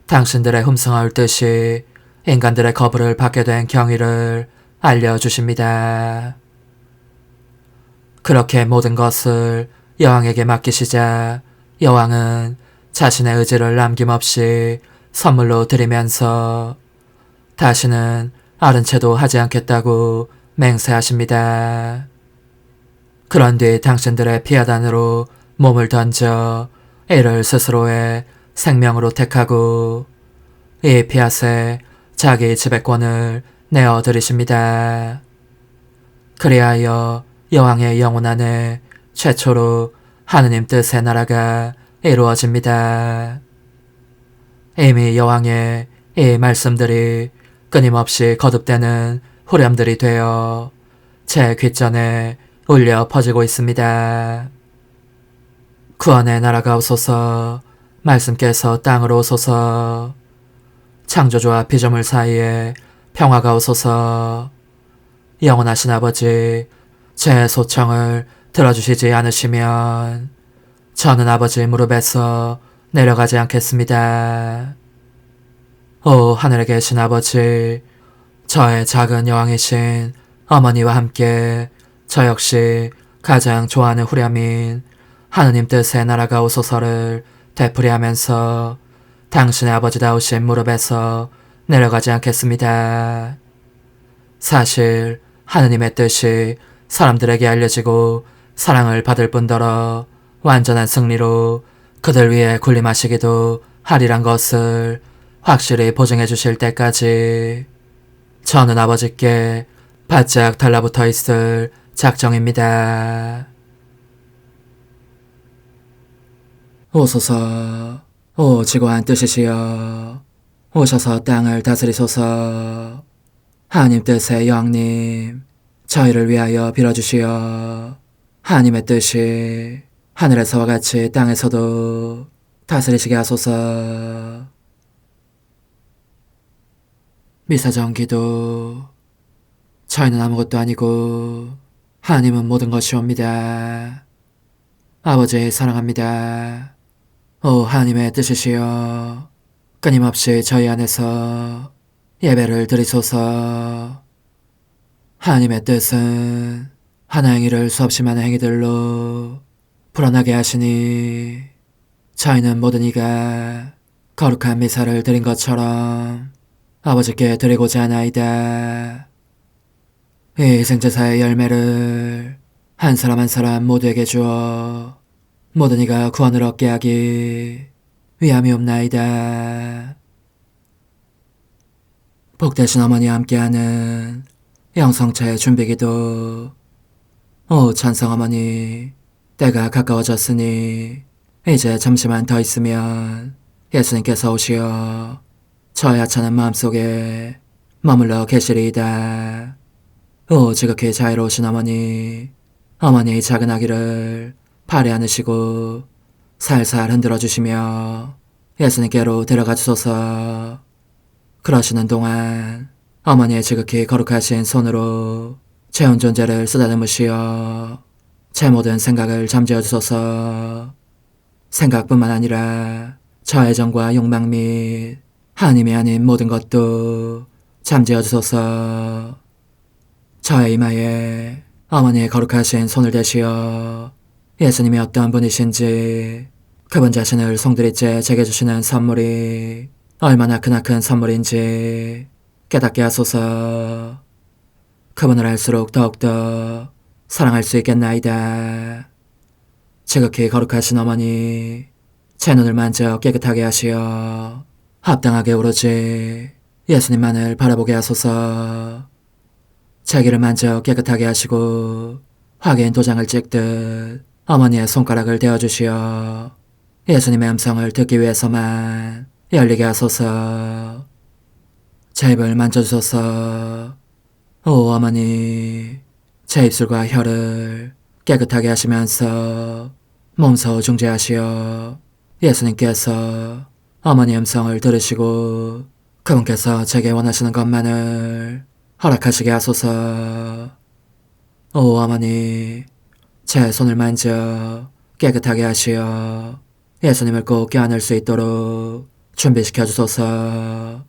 당신들의 흠성을 뜻이 인간들의 거부를 받게 된 경위를 알려주십니다. 그렇게 모든 것을 여왕에게 맡기시자 여왕은 자신의 의지를 남김없이 선물로 드리면서 다시는 아른 채도 하지 않겠다고 맹세하십니다. 그런 뒤 당신들의 피하단으로 몸을 던져 이를 스스로의 생명으로 택하고 이 피앗에 자기 지배권을 내어드리십니다. 그리하여 여왕의 영혼 안에 최초로 하느님 뜻의 나라가 이루어집니다. 이미 여왕의 이 말씀들이 끊임없이 거듭되는 후렴들이 되어 제 귓전에 울려 퍼지고 있습니다. 구원의 나라가 오소서, 말씀께서 땅으로 오소서, 창조주와 피조물 사이에 평화가 오소서. 영원하신 아버지, 제 소청을 들어주시지 않으시면 저는 아버지 무릎에서 내려가지 않겠습니다. 오 하늘에 계신 아버지, 저의 작은 여왕이신 어머니와 함께 저 역시 가장 좋아하는 후렴인 하느님 뜻의 나라가 오소서를 되풀이하면서 당신의 아버지다우신 무릎에서 내려가지 않겠습니다. 사실 하느님의 뜻이 사람들에게 알려지고 사랑을 받을 뿐더러 완전한 승리로 그들 위해 군림하시기도 하리란 것을 확실히 보증해 주실 때까지 저는 아버지께 바짝 달라붙어 있을 작정입니다. 오소서, 오 지고한 뜻이시여, 오셔서 땅을 다스리소서. 하나님 뜻의 여왕님, 저희를 위하여 빌어주시어 하나님의 뜻이 하늘에서와 같이 땅에서도 다스리시게 하소서. 미사정 기도. 저희는 아무것도 아니고 하나님은 모든 것이옵니다. 아버지 사랑합니다. 오 하나님의 뜻이시여, 끊임없이 저희 안에서 예배를 드리소서. 하나님의 뜻은 하나 행위를 수없이 많은 행위들로 불어나게 하시니 저희는 모든 이가 거룩한 미사를 드린 것처럼 아버지께 드리고자 하나이다. 이 생제사의 열매를 한 사람 한 사람 모두에게 주어 모든 이가 구원을 얻게 하기 위함이옵나이다. 복되신 어머니와 함께하는 영성차의 준비기도. 오 찬성 어머니, 때가 가까워졌으니 이제 잠시만 더 있으면 예수님께서 오시어 저의 하찮은 마음속에 머물러 계시리이다. 오 지극히 자유로우신 어머니, 어머니의 작은 아기를 팔에 안으시고 살살 흔들어 주시며 예수님께로 데려가 주소서. 그러시는 동안 어머니의 지극히 거룩하신 손으로 제 온 존재를 쓰다듬으시어 제 모든 생각을 잠재워 주소서. 생각뿐만 아니라 저의 정과 욕망 및 하나님이 아닌 모든 것도 잠재워 주소서. 저의 이마에 어머니의 거룩하신 손을 대시어 예수님이 어떤 분이신지, 그분 자신을 송두리째 제게 주시는 선물이 얼마나 크나큰 선물인지 깨닫게 하소서. 그분을 알수록 더욱더 사랑할 수 있겠나이다. 지극히 거룩하신 어머니, 제 눈을 만져 깨끗하게 하시어 합당하게 오로지 예수님만을 바라보게 하소서. 제 귀를 만져 깨끗하게 하시고 확인 도장을 찍듯 어머니의 손가락을 대어주시어 예수님의 음성을 듣기 위해서만 열리게 하소서. 제 입을 만져주소서. 오 어머니, 제 입술과 혀를 깨끗하게 하시면서 몸소 중재하시어 예수님께서 어머니 음성을 들으시고 그분께서 제게 원하시는 것만을 허락하시게 하소서. 오 어머니, 제 손을 만져 깨끗하게 하시어 예수님을 꼭 껴안을 수 있도록 준비시켜 주소서.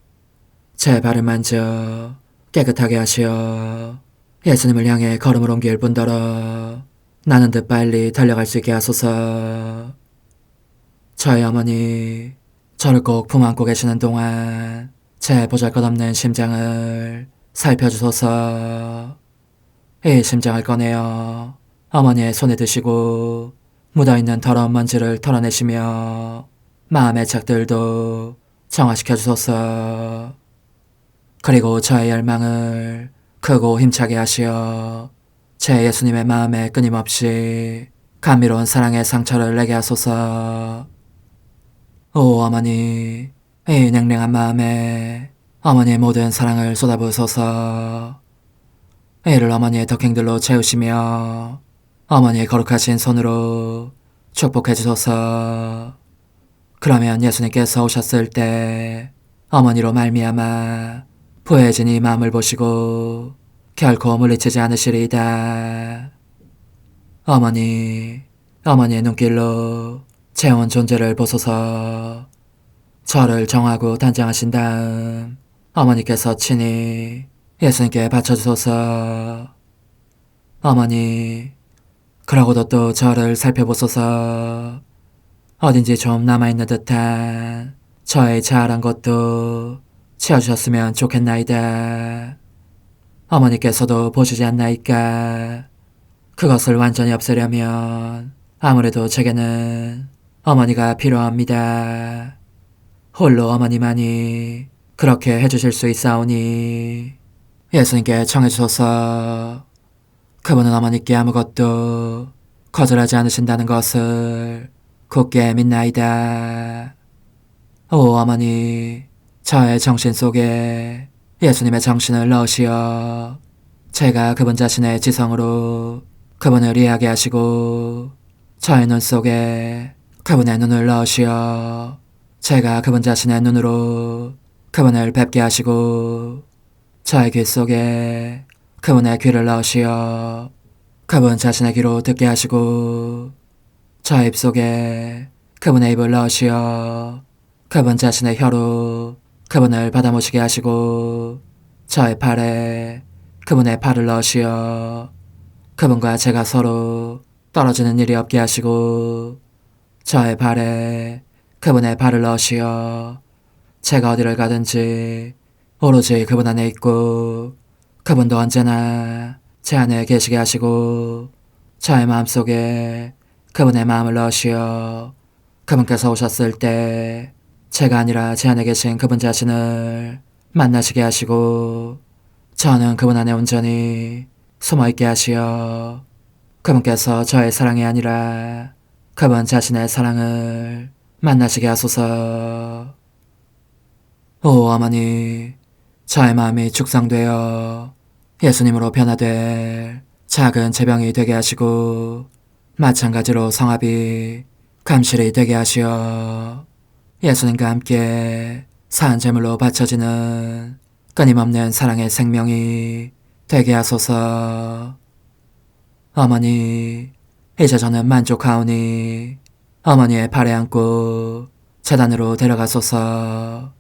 제 발을 만져 깨끗하게 하시어 예수님을 향해 걸음을 옮길 뿐더러 나는 듯 빨리 달려갈 수 있게 하소서. 저희 어머니, 저를 꼭 품 안고 계시는 동안 제 보잘것없는 심장을 살펴주소서. 이 심장을 꺼내어 어머니의 손에 드시고 묻어있는 더러운 먼지를 털어내시며 마음의 착들도 정화시켜 주소서. 그리고 저의 열망을 크고 힘차게 하시어 제 예수님의 마음에 끊임없이 감미로운 사랑의 상처를 내게 하소서. 오 어머니, 이 냉랭한 마음에 어머니의 모든 사랑을 쏟아부으소서. 이를 어머니의 덕행들로 채우시며 어머니의 거룩하신 손으로 축복해 주소서. 그러면 예수님께서 오셨을 때 어머니로 말미암아 부해진 이 마음을 보시고 결코 물리치지 않으시리이다. 어머니, 어머니의 눈길로 제 온 존재를 보소서. 저를 정하고 단장하신 다음 어머니께서 친히 예수님께 바쳐주소서. 어머니, 그러고도 또 저를 살펴보소서. 어딘지 좀 남아있는 듯한 저의 자아란 것도 채워주셨으면 좋겠나이다. 어머니께서도 보시지 않나이까? 그것을 완전히 없애려면 아무래도 제게는 어머니가 필요합니다. 홀로 어머니만이 그렇게 해주실 수 있사오니 예수님께 청해주소서. 그분은 어머니께 아무것도 거절하지 않으신다는 것을 굳게 믿나이다. 오 어머니, 저의 정신 속에 예수님의 정신을 넣으시어 제가 그분 자신의 지성으로 그분을 이해하게 하시고 저의 눈 속에 그분의 눈을 넣으시어 제가 그분 자신의 눈으로 그분을 뵙게 하시고 저의 귀 속에 그분의 귀를 넣으시어 그분 자신의 귀로 듣게 하시고 저의 입 속에 그분의 입을 넣으시어 그분 자신의 혀로 그분을 받아모시게 하시고 저의 팔에 그분의 팔을 넣으시어 그분과 제가 서로 떨어지는 일이 없게 하시고 저의 발에 그분의 발을 넣으시어 제가 어디를 가든지 오로지 그분 안에 있고 그분도 언제나 제 안에 계시게 하시고 저의 마음속에 그분의 마음을 넣으시어 그분께서 오셨을 때 제가 아니라 제 안에 계신 그분 자신을 만나시게 하시고 저는 그분 안에 온전히 숨어있게 하시어 그분께서 저의 사랑이 아니라 그분 자신의 사랑을 만나시게 하소서. 오 어머니, 저의 마음이 축성되어 예수님으로 변화될 작은 제병이 되게 하시고 마찬가지로 성합이 감실이 되게 하시어 예수님과 함께 산 제물로 바쳐지는 끊임없는 사랑의 생명이 되게 하소서. 어머니, 이제 저는 만족하오니 어머니의 발에 안고 제단으로 데려가소서.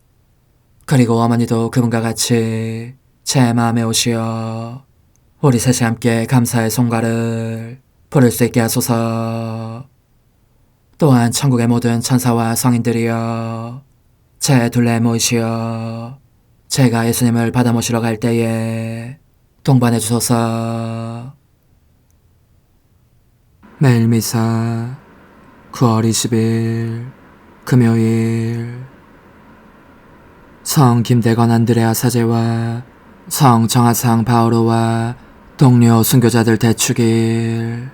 그리고 어머니도 그분과 같이 제 마음에 오시어 우리 셋이 함께 감사의 송가를 부를 수 있게 하소서. 또한 천국의 모든 천사와 성인들이여 제 둘레에 모이시어 제가 예수님을 받아 모시러 갈 때에 동반해 주소서. 매일 미사 9월 20일 금요일 성 김대건 안드레아 사제와 성 정하상 바오로와 동료 순교자들 대축일.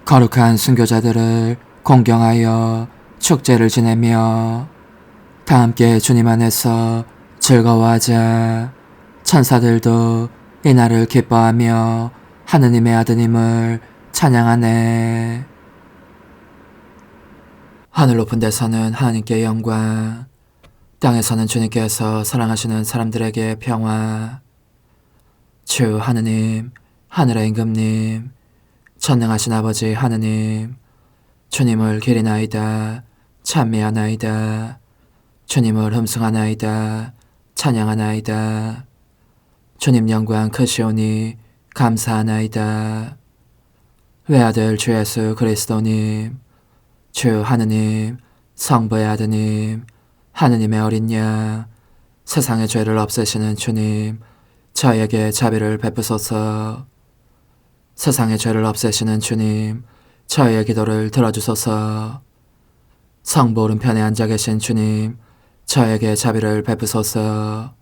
거룩한 순교자들을 공경하여 축제를 지내며 다 함께 주님 안에서 즐거워하자. 천사들도 이 날을 기뻐하며 하느님의 아드님을 찬양하네. 하늘 높은 데서는 하나님께 영광, 땅에서는 주님께서 사랑하시는 사람들에게 평화. 주 하느님, 하늘의 임금님, 전능하신 아버지 하느님, 주님을 기리나이다, 찬미하나이다. 주님을 흠숭하나이다, 찬양하나이다. 주님 영광 크시오니 감사하나이다. 외아들 주 예수 그리스도님, 주 하느님, 성부의 아드님, 하느님의 어린 양, 세상의 죄를 없애시는 주님, 저에게 자비를 베푸소서. 세상의 죄를 없애시는 주님, 저의 기도를 들어주소서. 성부 오른편에 앉아 계신 주님, 저에게 자비를 베푸소서.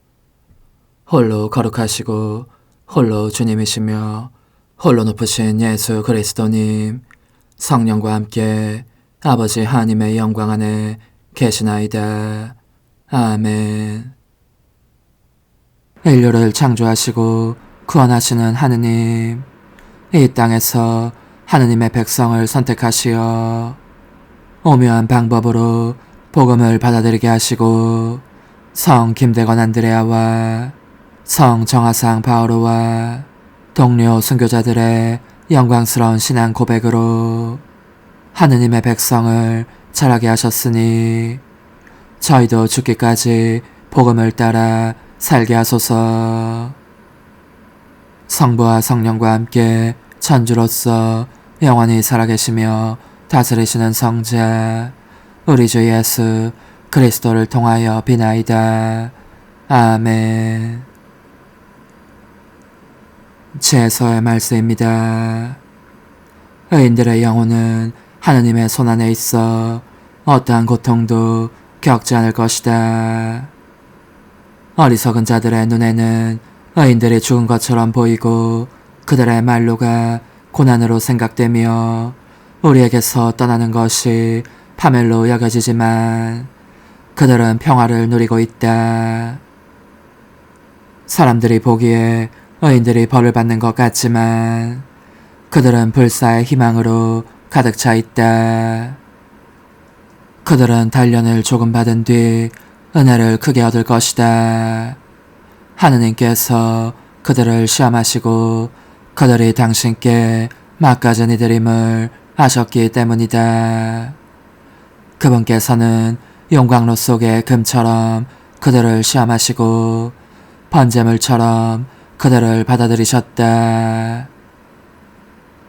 홀로 거룩하시고 홀로 주님이시며 홀로 높으신 예수 그리스도님, 성령과 함께 아버지 하나님의 영광 안에 계시나이다. 아멘. 인류를 창조하시고 구원하시는 하느님, 이 땅에서 하느님의 백성을 선택하시어 오묘한 방법으로 복음을 받아들이게 하시고 성 김대건 안드레아와 성 정하상 바오로와 동료 순교자들의 영광스러운 신앙 고백으로 하느님의 백성을 자라게 하셨으니 저희도 죽기까지 복음을 따라 살게 하소서. 성부와 성령과 함께 천주로서 영원히 살아계시며 다스리시는 성자 우리 주 예수 그리스도를 통하여 비나이다. 아멘. 제서의 말씀입니다. 의인들의 영혼은 하느님의 손안에 있어 어떠한 고통도 겪지 않을 것이다. 어리석은 자들의 눈에는 의인들이 죽은 것처럼 보이고 그들의 말로가 고난으로 생각되며 우리에게서 떠나는 것이 파멸로 여겨지지만 그들은 평화를 누리고 있다. 사람들이 보기에 의인들이 벌을 받는 것 같지만 그들은 불사의 희망으로 가득 차 있다. 그들은 단련을 조금 받은 뒤 은혜를 크게 얻을 것이다. 하느님께서 그들을 시험하시고 그들이 당신께 막가진 이들임을 아셨기 때문이다. 그분께서는 용광로 속의 금처럼 그들을 시험하시고 번제물처럼 그들을 받아들이셨다.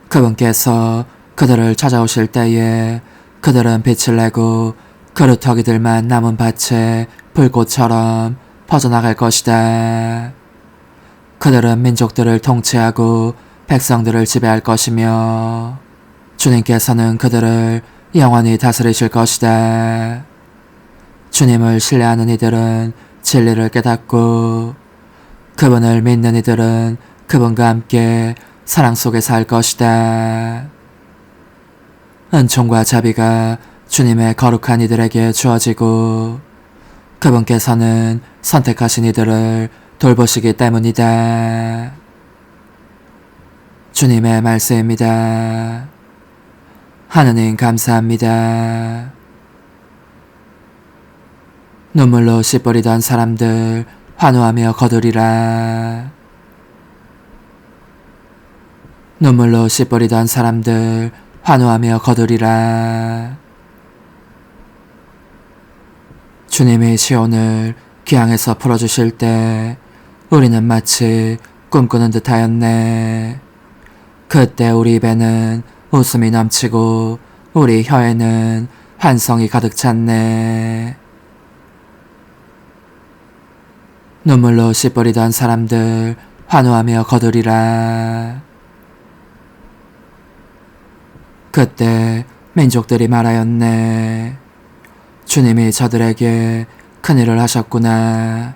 그분께서 그들을 찾아오실 때에 그들은 빛을 내고 그루터기들만 남은 밭에 불꽃처럼 퍼져나갈 것이다. 그들은 민족들을 통치하고 백성들을 지배할 것이며 주님께서는 그들을 영원히 다스리실 것이다. 주님을 신뢰하는 이들은 진리를 깨닫고 그분을 믿는 이들은 그분과 함께 사랑 속에 살 것이다. 은총과 자비가 주님의 거룩한 이들에게 주어지고 그분께서는 선택하신 이들을 돌보시기 때문이다. 주님의 말씀입니다. 하느님 감사합니다. 눈물로 씨 뿌리던 사람들 환호하며 거두리라. 눈물로 씨 뿌리던 사람들 환호하며 거두리라. 주님이 시온을 귀향에서 풀어주실 때 우리는 마치 꿈꾸는 듯 하였네. 그때 우리 입에는 웃음이 넘치고 우리 혀에는 환성이 가득 찼네. 눈물로 씨 뿌리던 사람들 환호하며 거두리라. 그때 민족들이 말하였네. 주님이 저들에게 큰일을 하셨구나.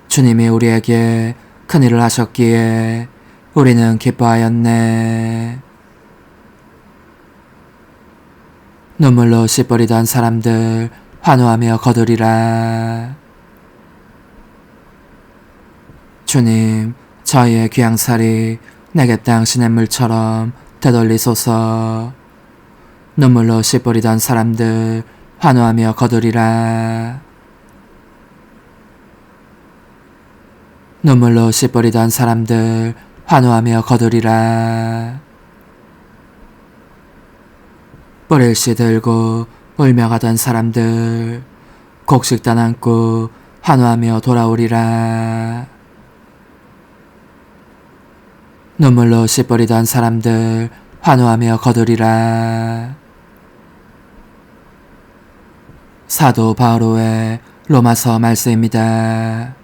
주님이 우리에게 큰일을 하셨기에 우리는 기뻐하였네. 눈물로 씨 뿌리던 사람들 환호하며 거두리라. 주님, 저희의 귀향살이 내게 당신의 물처럼 되돌리소서. 눈물로 씨 뿌리던 사람들 환호하며 거두리라. 눈물로 씨 뿌리던 사람들 환호하며 거두리라. 뿌릴 씨 들고 울며 가던 사람들 곡식단 안고 환호하며 돌아오리라. 눈물로 씻버리던 사람들 환호하며 거두리라. 사도 바오로의 로마서 말씀입니다.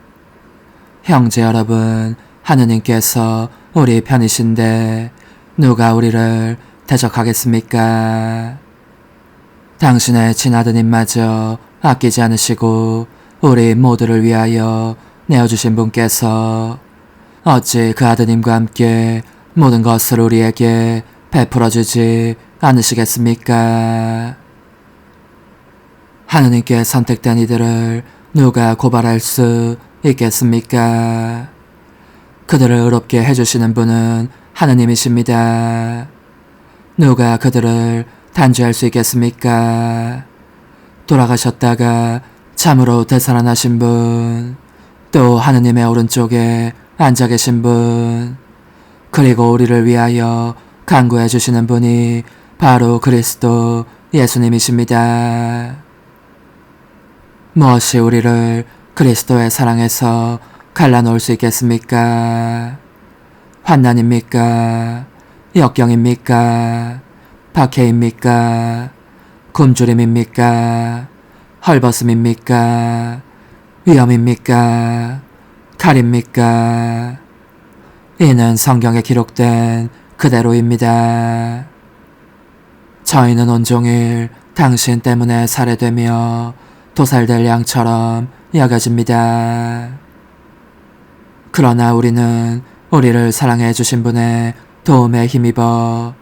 형제 여러분, 하느님께서 우리 편이신데 누가 우리를 대적하겠습니까? 당신의 친아드님마저 아끼지 않으시고 우리 모두를 위하여 내어주신 분께서 어찌 그 아드님과 함께 모든 것을 우리에게 베풀어주지 않으시겠습니까? 하느님께 선택된 이들을 누가 고발할 수 있겠습니까? 그들을 의롭게 해주시는 분은 하느님이십니다. 누가 그들을 단죄할 수 있겠습니까? 돌아가셨다가 참으로 되살아나신 분, 또 하느님의 오른쪽에 앉아 계신 분, 그리고 우리를 위하여 간구해 주시는 분이 바로 그리스도 예수님이십니다. 무엇이 우리를 그리스도의 사랑에서 갈라놓을 수 있겠습니까? 환난입니까? 역경입니까? 박해입니까? 굶주림입니까? 헐벗음입니까? 위험입니까? 칼입니까? 이는 성경에 기록된 그대로입니다. 저희는 온종일 당신 때문에 살해되며 도살될 양처럼 여겨집니다. 그러나 우리는 우리를 사랑해 주신 분의 도움에 힘입어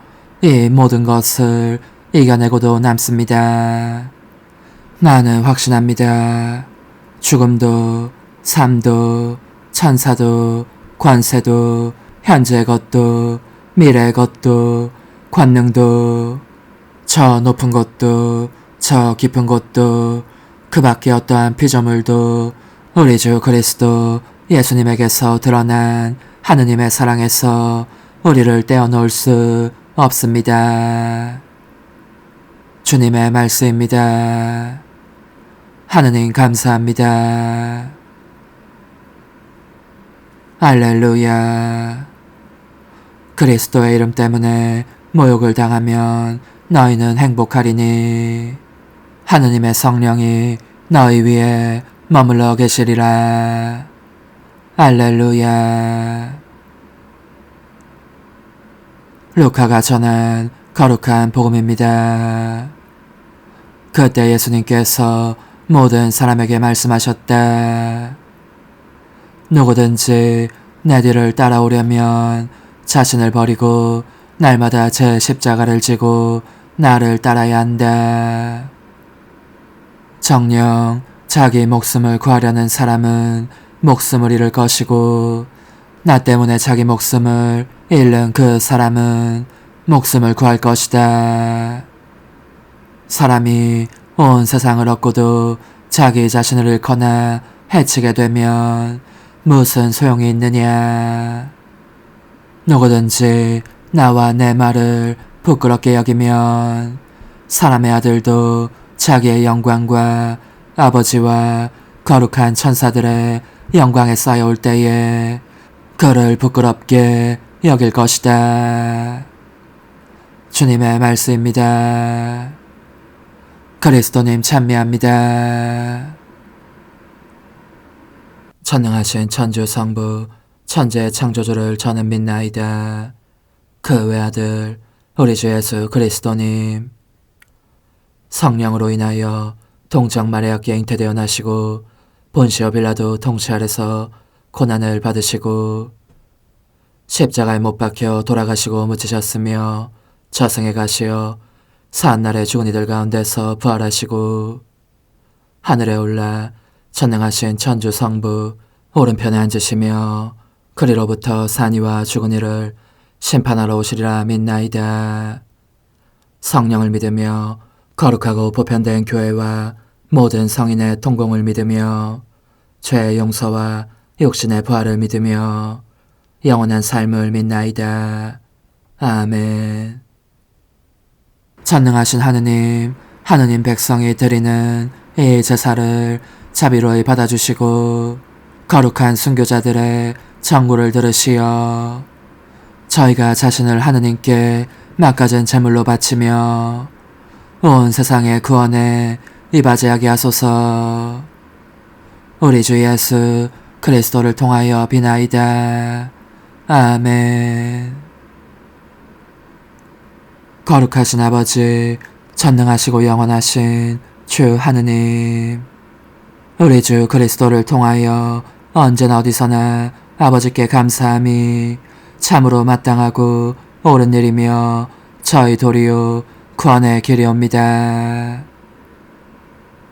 이 모든 것을 이겨내고도 남습니다. 나는 확신합니다. 죽음도 삶도 천사도 권세도 현재의 것도 미래의 것도 권능도 저 높은 곳도 저 깊은 곳도 그 밖에 어떠한 피조물도 우리 주 그리스도 예수님에게서 드러난 하느님의 사랑에서 우리를 떼어놓을 수 없습니다. 주님의 말씀입니다. 하느님 감사합니다. 할렐루야. 그리스도의 이름 때문에 모욕을 당하면 너희는 행복하리니 하느님의 성령이 너희 위에 머물러 계시리라. 할렐루야. 루카가 전한 거룩한 복음입니다. 그때 예수님께서 모든 사람에게 말씀하셨다. 누구든지 내 뒤를 따라오려면 자신을 버리고 날마다 제 십자가를 지고 나를 따라야 한다. 정녕 자기 목숨을 구하려는 사람은 목숨을 잃을 것이고 나 때문에 자기 목숨을 잃는 그 사람은 목숨을 구할 것이다. 사람이 온 세상을 얻고도 자기 자신을 잃거나 해치게 되면 무슨 소용이 있느냐. 누구든지 나와 내 말을 부끄럽게 여기면 사람의 아들도 자기의 영광과 아버지와 거룩한 천사들의 영광에 쌓여올 때에 그를 부끄럽게 여길 것이다. 주님의 말씀입니다. 그리스도님 찬미합니다. 전능하신 천주 성부 천재 창조주를 저는 믿나이다. 그 외아들 우리 주 예수 그리스도님 성령으로 인하여 동정 마리아께 잉태되어 나시고 본시오 빌라도 통치 아래서 고난을 받으시고 십자가에 못 박혀 돌아가시고 묻히셨으며 저승에 가시어 사한날에 죽은 이들 가운데서 부활하시고 하늘에 올라 전능하신 천주 성부 오른편에 앉으시며 그리로부터 산이와 죽은 이를 심판하러 오시리라 믿나이다. 성령을 믿으며 거룩하고 보편된 교회와 모든 성인의 통공을 믿으며 죄의 용서와 육신의 부활을 믿으며 영원한 삶을 믿나이다. 아멘. 전능하신 하느님, 하느님 백성이 드리는 이 제사를 자비로이 받아주시고 거룩한 순교자들의 청구를 들으시어 저희가 자신을 하느님께 막가진 제물로 바치며 온 세상의 구원에 이바지하게 하소서. 우리 주 예수 그리스도를 통하여 비나이다. 아멘. 거룩하신 아버지, 전능하시고 영원하신 주 하느님, 우리 주 그리스도를 통하여 언제나 어디서나 아버지께 감사함이 참으로 마땅하고 옳은 일이며 저희 도리요 구원의 길이옵니다.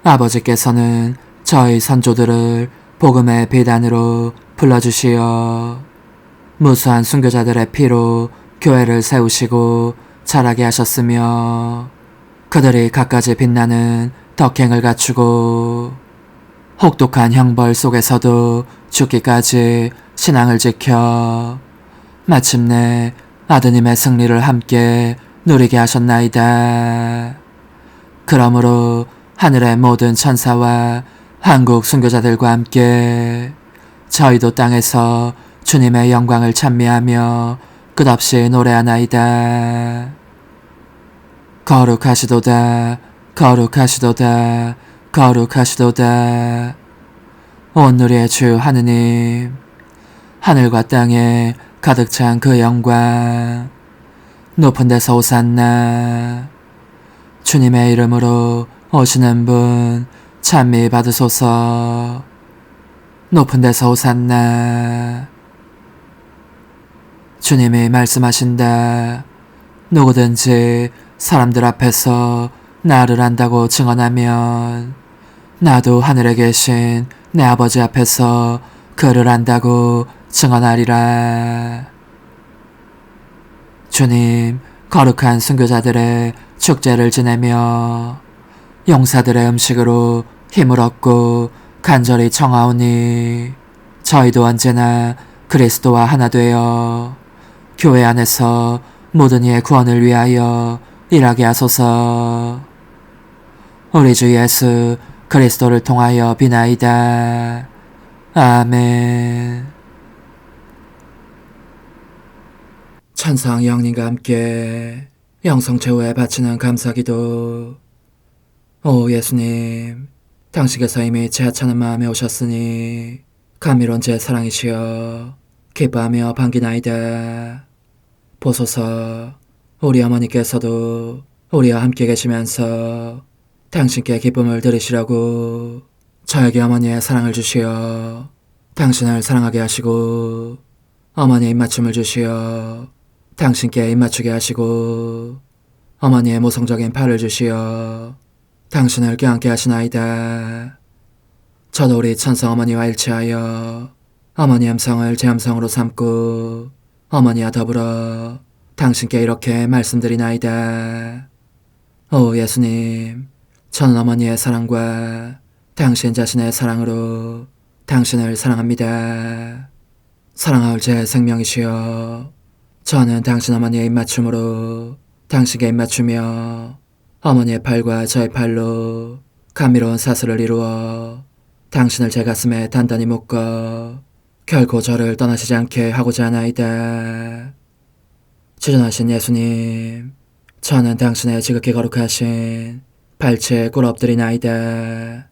아버지께서는 저희 선조들을 복음의 비단으로 불러주시어 무수한 순교자들의 피로 교회를 세우시고 자라게 하셨으며, 그들이 갖가지 빛나는 덕행을 갖추고 혹독한 형벌 속에서도 죽기까지 신앙을 지켜 마침내 아드님의 승리를 함께 누리게 하셨나이다. 그러므로 하늘의 모든 천사와 한국 순교자들과 함께 저희도 땅에서 주님의 영광을 찬미하며 끝없이 노래하나이다. 거룩하시도다, 거룩하시도다, 거룩하시도다. 온누리의 주 하느님, 하늘과 땅에 가득 찬 그 영광, 높은 데서 오산나. 주님의 이름으로 오시는 분 찬미 받으소서. 높은 데서 오산나. 주님이 말씀하신다. 누구든지 사람들 앞에서 나를 안다고 증언하면 나도 하늘에 계신 내 아버지 앞에서 그를 안다고 증언하리라. 주님, 거룩한 순교자들의 축제를 지내며 용사들의 음식으로 힘을 얻고 간절히 청하오니 저희도 언제나 그리스도와 하나 되어 교회 안에서 모든 이의 구원을 위하여 일하게 하소서. 우리 주 예수 그리스도를 통하여 비나이다. 아멘. 천상 영님과 함께 영성 최후에 바치는 감사기도. 오 예수님, 당신께서 이미 제 하찮은 마음에 오셨으니 감미로운 제 사랑이시여 기뻐하며 반기나이다. 보소서, 우리 어머니께서도 우리와 함께 계시면서 당신께 기쁨을 들으시라고 저에게 어머니의 사랑을 주시어 당신을 사랑하게 하시고, 어머니의 입맞춤을 주시어 당신께 입맞추게 하시고, 어머니의 모성적인 팔을 주시어 당신을 껴안게 하시나이다. 저도 우리 천성 어머니와 일치하여 어머니 음성을 제 음성으로 삼고 어머니와 더불어 당신께 이렇게 말씀드리나이다. 오 예수님, 저는 어머니의 사랑과 당신 자신의 사랑으로 당신을 사랑합니다. 사랑하올 제 생명이시여, 저는 당신 어머니의 입맞춤으로 당신께 입맞추며 어머니의 팔과 저의 팔로 감미로운 사슬을 이루어 당신을 제 가슴에 단단히 묶어 결코 저를 떠나시지 않게 하고자 하나이다. 주전하신 예수님, 저는 당신의 지극히 거룩하신 발치에 꿇어 엎드리나이다.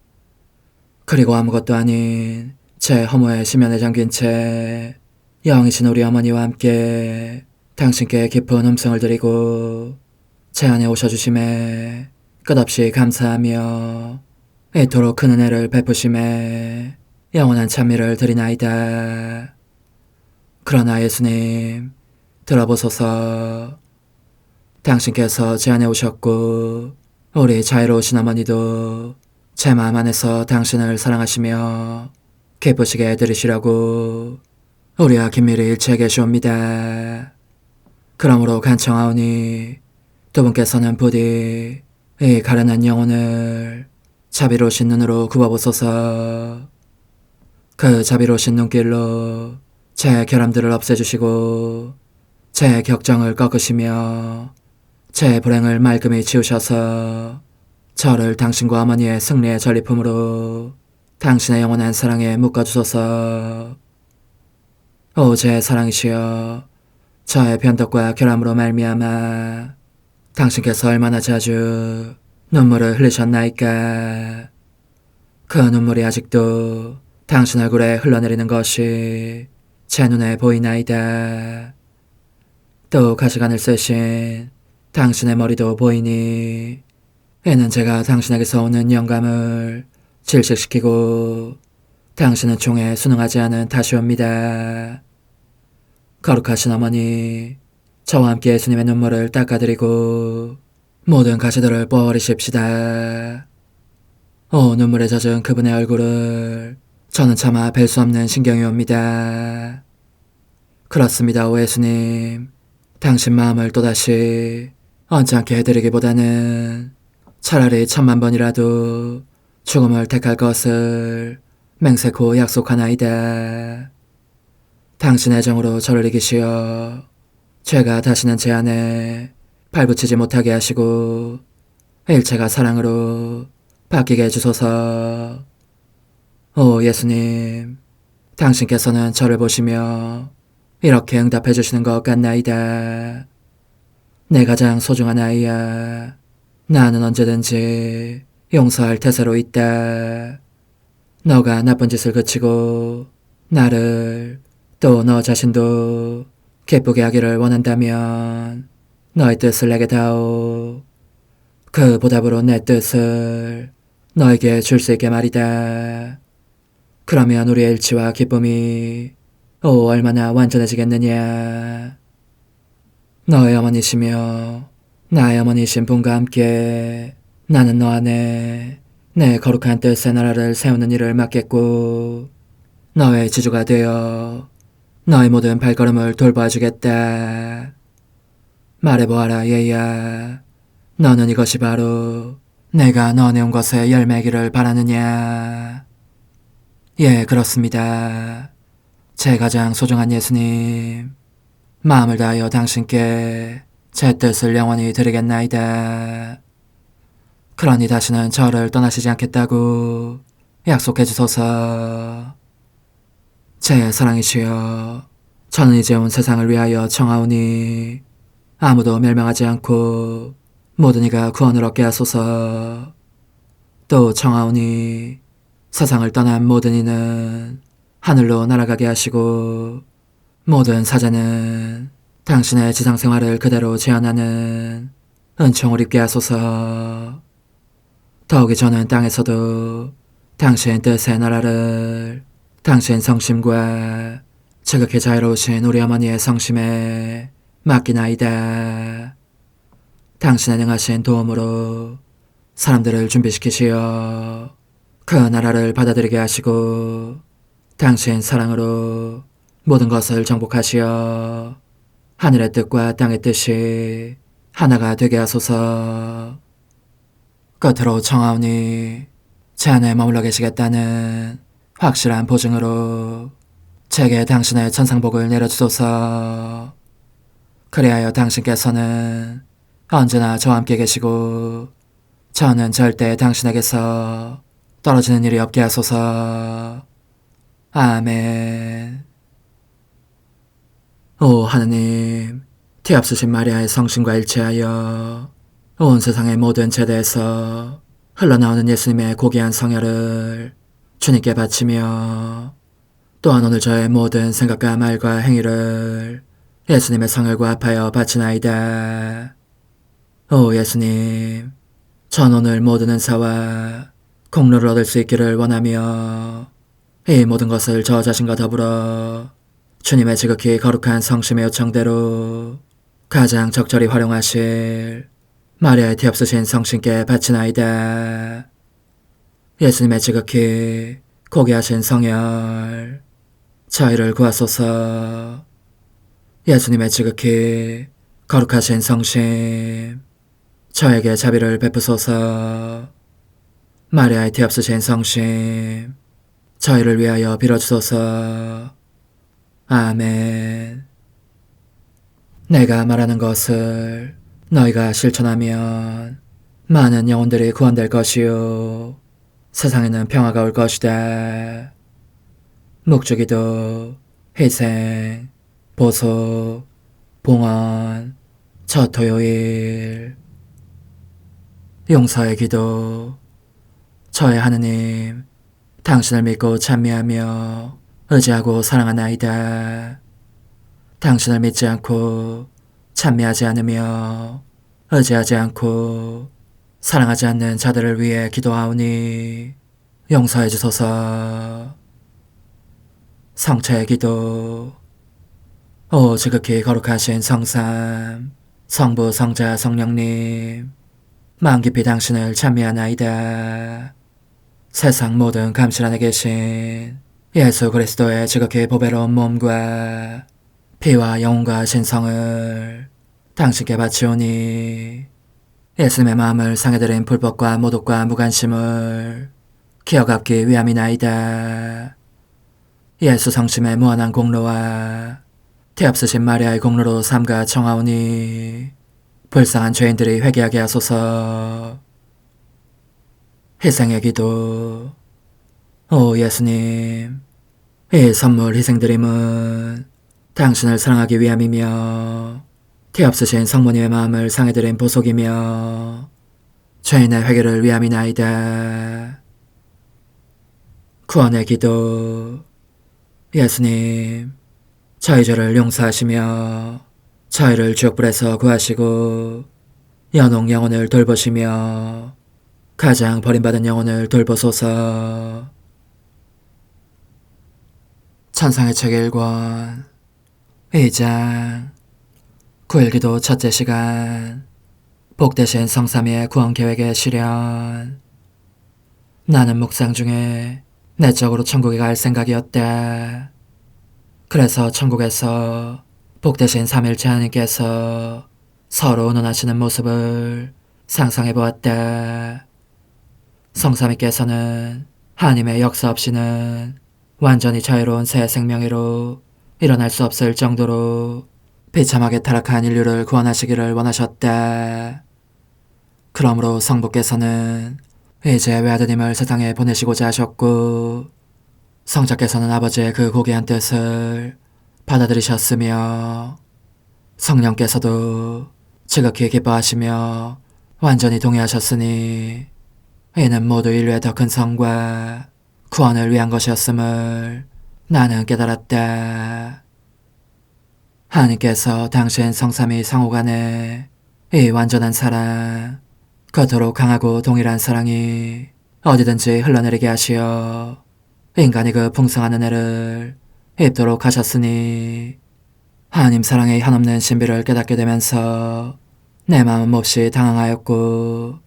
그리고 아무것도 아닌 제 허무의 심연에 잠긴 채 영이신 우리 어머니와 함께 당신께 깊은 음성을 드리고 제 안에 오셔주심에 끝없이 감사하며 이토록 큰 은혜를 베푸심에 영원한 찬미를 드리나이다. 그러나 예수님, 들어보소서. 당신께서 제 안에 오셨고 우리 자유로우신 어머니도 제 마음 안에서 당신을 사랑하시며 기쁘시게 들으시라고 우리와 긴밀히 일치해 계시옵니다. 그러므로 간청하오니 두 분께서는 부디 이 가련한 영혼을 자비로우신 눈으로 굽어보소서. 그 자비로우신 눈길로 제 결함들을 없애주시고 제 격정을 꺾으시며 제 불행을 말끔히 지우셔서 저를 당신과 어머니의 승리의 전리품으로 당신의 영원한 사랑에 묶어주소서. 오 제 사랑이시여, 저의 변덕과 결함으로 말미암아 당신께서 얼마나 자주 눈물을 흘리셨나이까. 그 눈물이 아직도 당신 얼굴에 흘러내리는 것이 제 눈에 보이나이다. 또 가시관을 쓰신 당신의 머리도 보이니 이는 제가 당신에게서 오는 영감을 질식시키고 당신은 총에 순응하지 않은 탓이옵니다. 거룩하신 어머니, 저와 함께 예수님의 눈물을 닦아드리고 모든 가시들을 뽑아버리십시다. 눈물에 젖은 그분의 얼굴을 저는 차마 뵐 수 없는 신경이 옵니다. 그렇습니다, 오 예수님. 당신 마음을 또다시 언짢게 해드리기보다는 차라리 10,000,000번이라도 죽음을 택할 것을 맹세코 약속하나이다. 당신의 정으로 저를 이기시어 죄가 다시는 제 안에 발붙이지 못하게 하시고 일체가 사랑으로 바뀌게 해주소서. 오 예수님, 당신께서는 저를 보시며 이렇게 응답해 주시는 것 같나이다. 내 가장 소중한 아이야, 나는 언제든지 용서할 태세로 있다. 너가 나쁜 짓을 그치고 나를 또 너 자신도 기쁘게 하기를 원한다면 너의 뜻을 내게 다오. 그 보답으로 내 뜻을 너에게 줄 수 있게 말이다. 그러면 우리의 일치와 기쁨이 얼마나 완전해지겠느냐. 너의 어머니시며 나의 어머니신 분과 함께 나는 너 안에 내 거룩한 뜻의 나라를 세우는 일을 맡겠고 너의 지주가 되어 너의 모든 발걸음을 돌봐주겠다. 말해보아라 얘야, 너는 이것이 바로 내가 너 내온 것에 열매기를 바라느냐. 예, 그렇습니다. 제 가장 소중한 예수님, 마음을 다하여 당신께 제 뜻을 영원히 드리겠나이다. 그러니 다시는 저를 떠나시지 않겠다고 약속해 주소서. 제 사랑이시여, 저는 이제 온 세상을 위하여 청하오니 아무도 멸망하지 않고 모든 이가 구원을 얻게 하소서. 또 청하오니 세상을 떠난 모든 이는 하늘로 날아가게 하시고 모든 사자는 당신의 지상생활을 그대로 재현하는 은총을 입게 하소서. 더욱이 저는 땅에서도 당신 뜻의 나라를 당신 성심과 지극히 자유로우신 우리 어머니의 성심에 맡기나이다. 당신의 능하신 도움으로 사람들을 준비시키시어 그 나라를 받아들이게 하시고 당신 사랑으로 모든 것을 정복하시어 하늘의 뜻과 땅의 뜻이 하나가 되게 하소서. 끝으로 청하오니 제 안에 머물러 계시겠다는 확실한 보증으로 제게 당신의 천상복을 내려주소서. 그리하여 당신께서는 언제나 저와 함께 계시고 저는 절대 당신에게서 떨어지는 일이 없게 하소서. 아멘. 오 하느님, 티없으신 마리아의 성신과 일치하여 온 세상의 모든 제대에서 흘러나오는 예수님의 고귀한 성혈을 주님께 바치며 또한 오늘 저의 모든 생각과 말과 행위를 예수님의 성혈과 합하여 바치나이다. 오 예수님, 전 오늘 모든 은사와 공로를 얻을 수 있기를 원하며 이 모든 것을 저 자신과 더불어 주님의 지극히 거룩한 성심의 요청대로 가장 적절히 활용하실 마리아의 티없으신 성신께 바치나이다. 예수님의 지극히 고귀하신 성혈, 저희를 구하소서. 예수님의 지극히 거룩하신 성심, 저에게 자비를 베푸소서. 마리아의 티없으신 성심, 저희를 위하여 빌어주소서. 아멘. 내가 말하는 것을 너희가 실천하면 많은 영혼들이 구원될 것이요 세상에는 평화가 올 것이다. 묵주기도, 희생, 보속, 봉헌 첫 토요일. 용서의 기도. 저의 하느님, 당신을 믿고 찬미하며 의지하고 사랑하나이다. 당신을 믿지 않고 찬미하지 않으며 의지하지 않고 사랑하지 않는 자들을 위해 기도하오니 용서해 주소서. 성체의 기도. 오 지극히 거룩하신 성삼, 성부, 성자, 성령님, 마음 깊이 당신을 찬미하나이다. 세상 모든 감실 안에 계신 예수 그리스도의 지극히 보배로운 몸과 피와 영혼과 신성을 당신께 바치오니 예수님의 마음을 상해드린 불법과 모독과 무관심을 기어갚기 위함이나이다. 예수 성심의 무한한 공로와 태없으신 마리아의 공로로 삼가 청하오니 불쌍한 죄인들이 회개하게 하소서. 희생의 기도. 오 예수님, 이 선물 희생드림은 당신을 사랑하기 위함이며 태없으신 성모님의 마음을 상해드린 보속이며 죄인의 회개를 위함이나이다. 구원의 기도. 예수님, 저희 죄를 용서하시며 저희를 지옥불에서 구하시고 연옥 영혼을 돌보시며 가장 버림받은 영혼을 돌보소서. 천상의 책 1권 2장 9일기도 첫째 시간. 복되신 성삼위의 구원계획의 실현. 나는 묵상 중에 내적으로 천국에 갈 생각이었다. 그래서 천국에서 복되신 삼일체 하나님께서 서로 의논하시는 모습을 상상해보았다. 성삼위께서는 하나님의 역사 없이는 완전히 자유로운 새 생명으로 일어날 수 없을 정도로 비참하게 타락한 인류를 구원하시기를 원하셨다. 그러므로 성부께서는 이제 외아드님을 세상에 보내시고자 하셨고 성자께서는 아버지의 그 고귀한 뜻을 받아들이셨으며 성령께서도 지극히 기뻐하시며 완전히 동의하셨으니 이는 모두 인류의 더 큰 성과 구원을 위한 것이었음을 나는 깨달았다. 하나님께서 당신 성삼위 상호간에 이 완전한 사랑, 그토록 강하고 동일한 사랑이 어디든지 흘러내리게 하시어 인간이 그 풍성한 은혜를 입도록 하셨으니 하나님 사랑의 한없는 신비를 깨닫게 되면서 내 마음은 몹시 당황하였고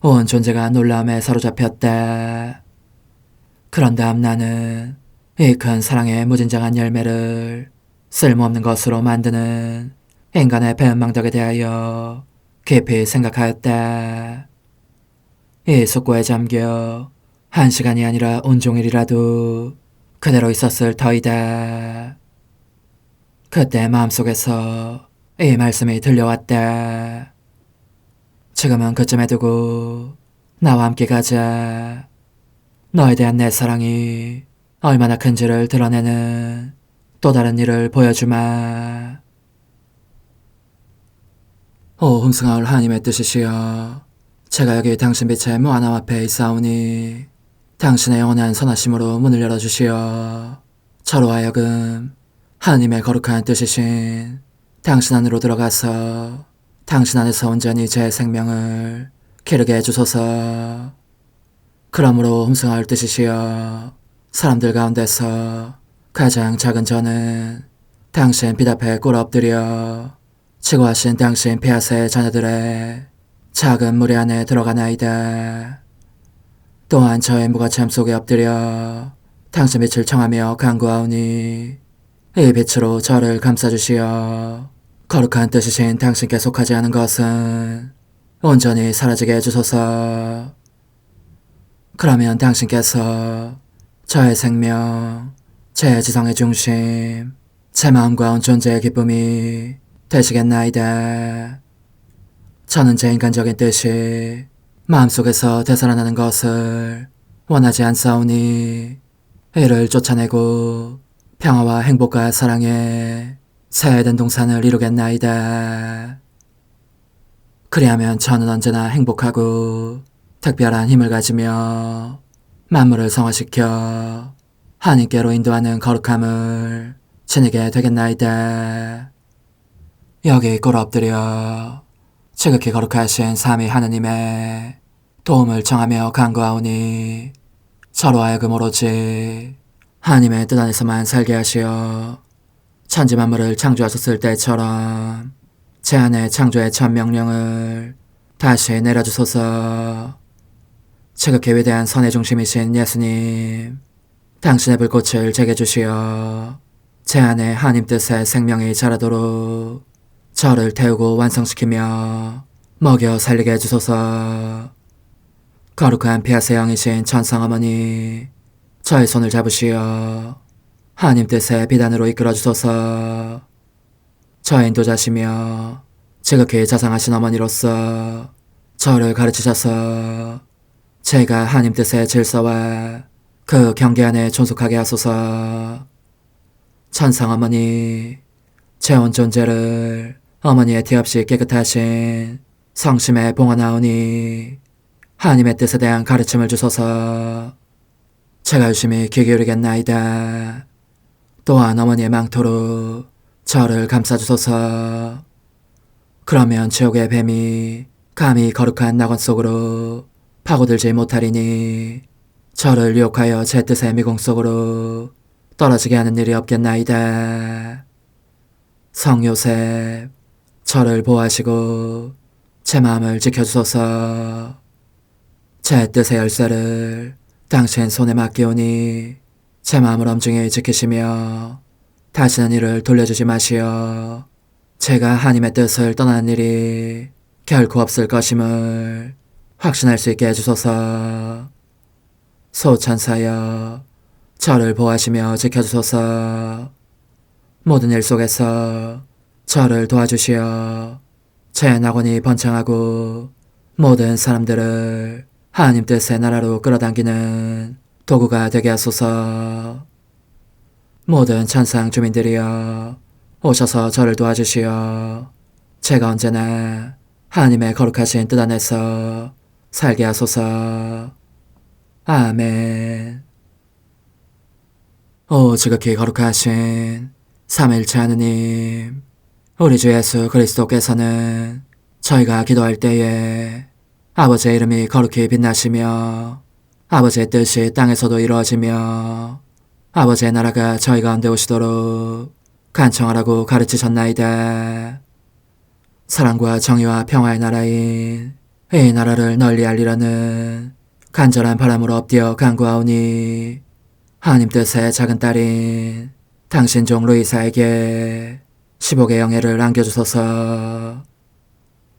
온 존재가 놀라움에 사로잡혔다. 그런 다음 나는 이 큰 사랑의 무진장한 열매를 쓸모없는 것으로 만드는 인간의 배은망덕에 대하여 깊이 생각하였다. 이 숙고에 잠겨 1시간이 아니라 온종일이라도 그대로 있었을 터이다. 그때 마음속에서 이 말씀이 들려왔다. 지금은 그쯤에 두고 나와 함께 가자. 너에 대한 내 사랑이 얼마나 큰지를 드러내는 또 다른 일을 보여주마. 오 흥승하올 하나님의 뜻이시여, 제가 여기 당신 빛의 무한함 앞에 있사오니 당신의 영원한 선하심으로 문을 열어주시어 저로 하여금 하나님의 거룩한 뜻이신 당신 안으로 들어가서 당신 안에서 온전히 제 생명을 기르게 해주소서. 그러므로 흠승할 뜻이시여, 사람들 가운데서 가장 작은 저는 당신 빛 앞에 꿇어 엎드려 치고하신 당신 폐하세 자녀들의 작은 무리 안에 들어가나이다. 또한 저의 무가참 속에 엎드려 당신 빛을 청하며 간구하오니 이 빛으로 저를 감싸주시어 거룩한 뜻이신 당신께 속하지 않은 것은 온전히 사라지게 해주소서. 그러면 당신께서 저의 생명, 제 지성의 중심, 제 마음과 온 존재의 기쁨이 되시겠나이다. 저는 제 인간적인 뜻이 마음속에서 되살아나는 것을 원하지 않사오니 이를 쫓아내고 평화와 행복과 사랑에 새해된 동산을 이루겠나이다. 그리하면 저는 언제나 행복하고 특별한 힘을 가지며 만물을 성화시켜 하나님께로 인도하는 거룩함을 지니게 되겠나이다. 여기 꿇어 엎드려 지극히 거룩하신 삼위 하느님의 도움을 청하며 간구하오니 저로 하여금 오로지 하나님의 뜻 안에서만 살게 하시어 천지 만물을 창조하셨을 때처럼 제 안에 창조의 첫 명령을 다시 내려주소서. 지극히 위대한 선의 중심이신 예수님, 당신의 불꽃을 제게 주시어 제 안에 하나님 뜻의 생명이 자라도록 저를 태우고 완성시키며 먹여 살리게 해주소서. 거룩한 피아세 영이신 천상어머니, 저의 손을 잡으시어 하나님 뜻의 비단으로 이끌어주소서. 저의 인도자시며 지극히 자상하신 어머니로서 저를 가르치셔서 제가 하나님 뜻의 질서와 그 경계 안에 존속하게 하소서. 천상어머니, 제 온 존재를 어머니의 티 없이 깨끗하신 성심에 봉헌하오니 하나님의 뜻에 대한 가르침을 주소서. 제가 열심히 귀 기울이겠나이다. 또한 어머니의 망토로 저를 감싸주소서. 그러면 지옥의 뱀이 감히 거룩한 낙원 속으로 파고들지 못하리니 저를 유혹하여 제 뜻의 미궁 속으로 떨어지게 하는 일이 없겠나이다. 성요셉, 저를 보호하시고 제 마음을 지켜주소서. 제 뜻의 열쇠를 당신 손에 맡기오니 제 마음을 엄중히 지키시며 다시는 이를 돌려주지 마시어 제가 하나님의 뜻을 떠나는 일이 결코 없을 것임을 확신할 수 있게 해주소서. 소천사여, 저를 보호하시며 지켜주소서. 모든 일 속에서 저를 도와주시어 제 낙원이 번창하고 모든 사람들을 하나님 뜻의 나라로 끌어당기는 도구가 되게 하소서. 모든 천상 주민들이여, 오셔서 저를 도와주시어 제가 언제나 하나님의 거룩하신 뜻 안에서 살게 하소서. 아멘. 오 지극히 거룩하신 삼위일체 하느님, 우리 주 예수 그리스도께서는 저희가 기도할 때에 아버지의 이름이 거룩히 빛나시며 아버지의 뜻이 땅에서도 이루어지며 아버지의 나라가 저희 가운데 오시도록 간청하라고 가르치셨나이다. 사랑과 정의와 평화의 나라인 이 나라를 널리 알리라는 간절한 바람으로 엎드려 간구하오니 하나님 뜻의 작은 딸인 당신 종 루이사에게 15개 영예를 안겨주소서.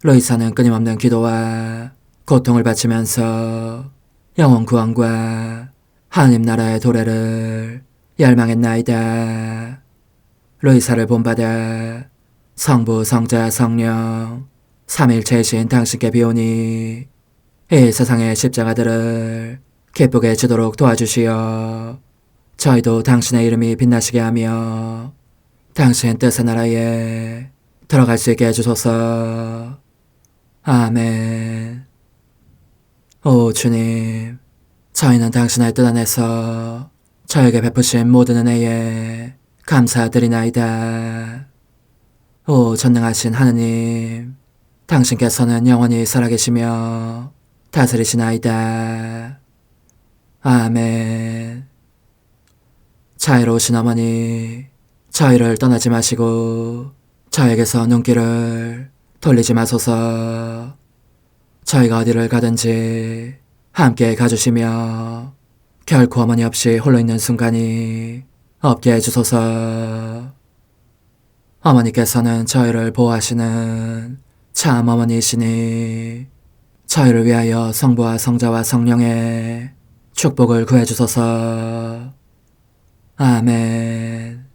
루이사는 끊임없는 기도와 고통을 바치면서 영혼 구원과 하나님 나라의 도래를 열망했나이다. 루이사를 본받아 성부, 성자, 성령 삼위일체이신 당신께 비오니 이 세상의 십자가들을 기쁘게 지도록 도와주시어 저희도 당신의 이름이 빛나시게 하며 당신 뜻의 나라에 들어갈 수 있게 해주소서. 아멘. 오 주님, 저희는 당신의 뜻 안에서 저에게 베푸신 모든 은혜에 감사드리나이다. 오 전능하신 하느님, 당신께서는 영원히 살아계시며 다스리시나이다. 아멘. 자애로우신 어머니, 저희를 떠나지 마시고 저에게서 눈길을 돌리지 마소서. 저희가 어디를 가든지 함께 가주시며 결코 어머니 없이 홀로 있는 순간이 없게 해주소서. 어머니께서는 저희를 보호하시는 참 어머니이시니 저희를 위하여 성부와 성자와 성령의 축복을 구해주소서. 아멘.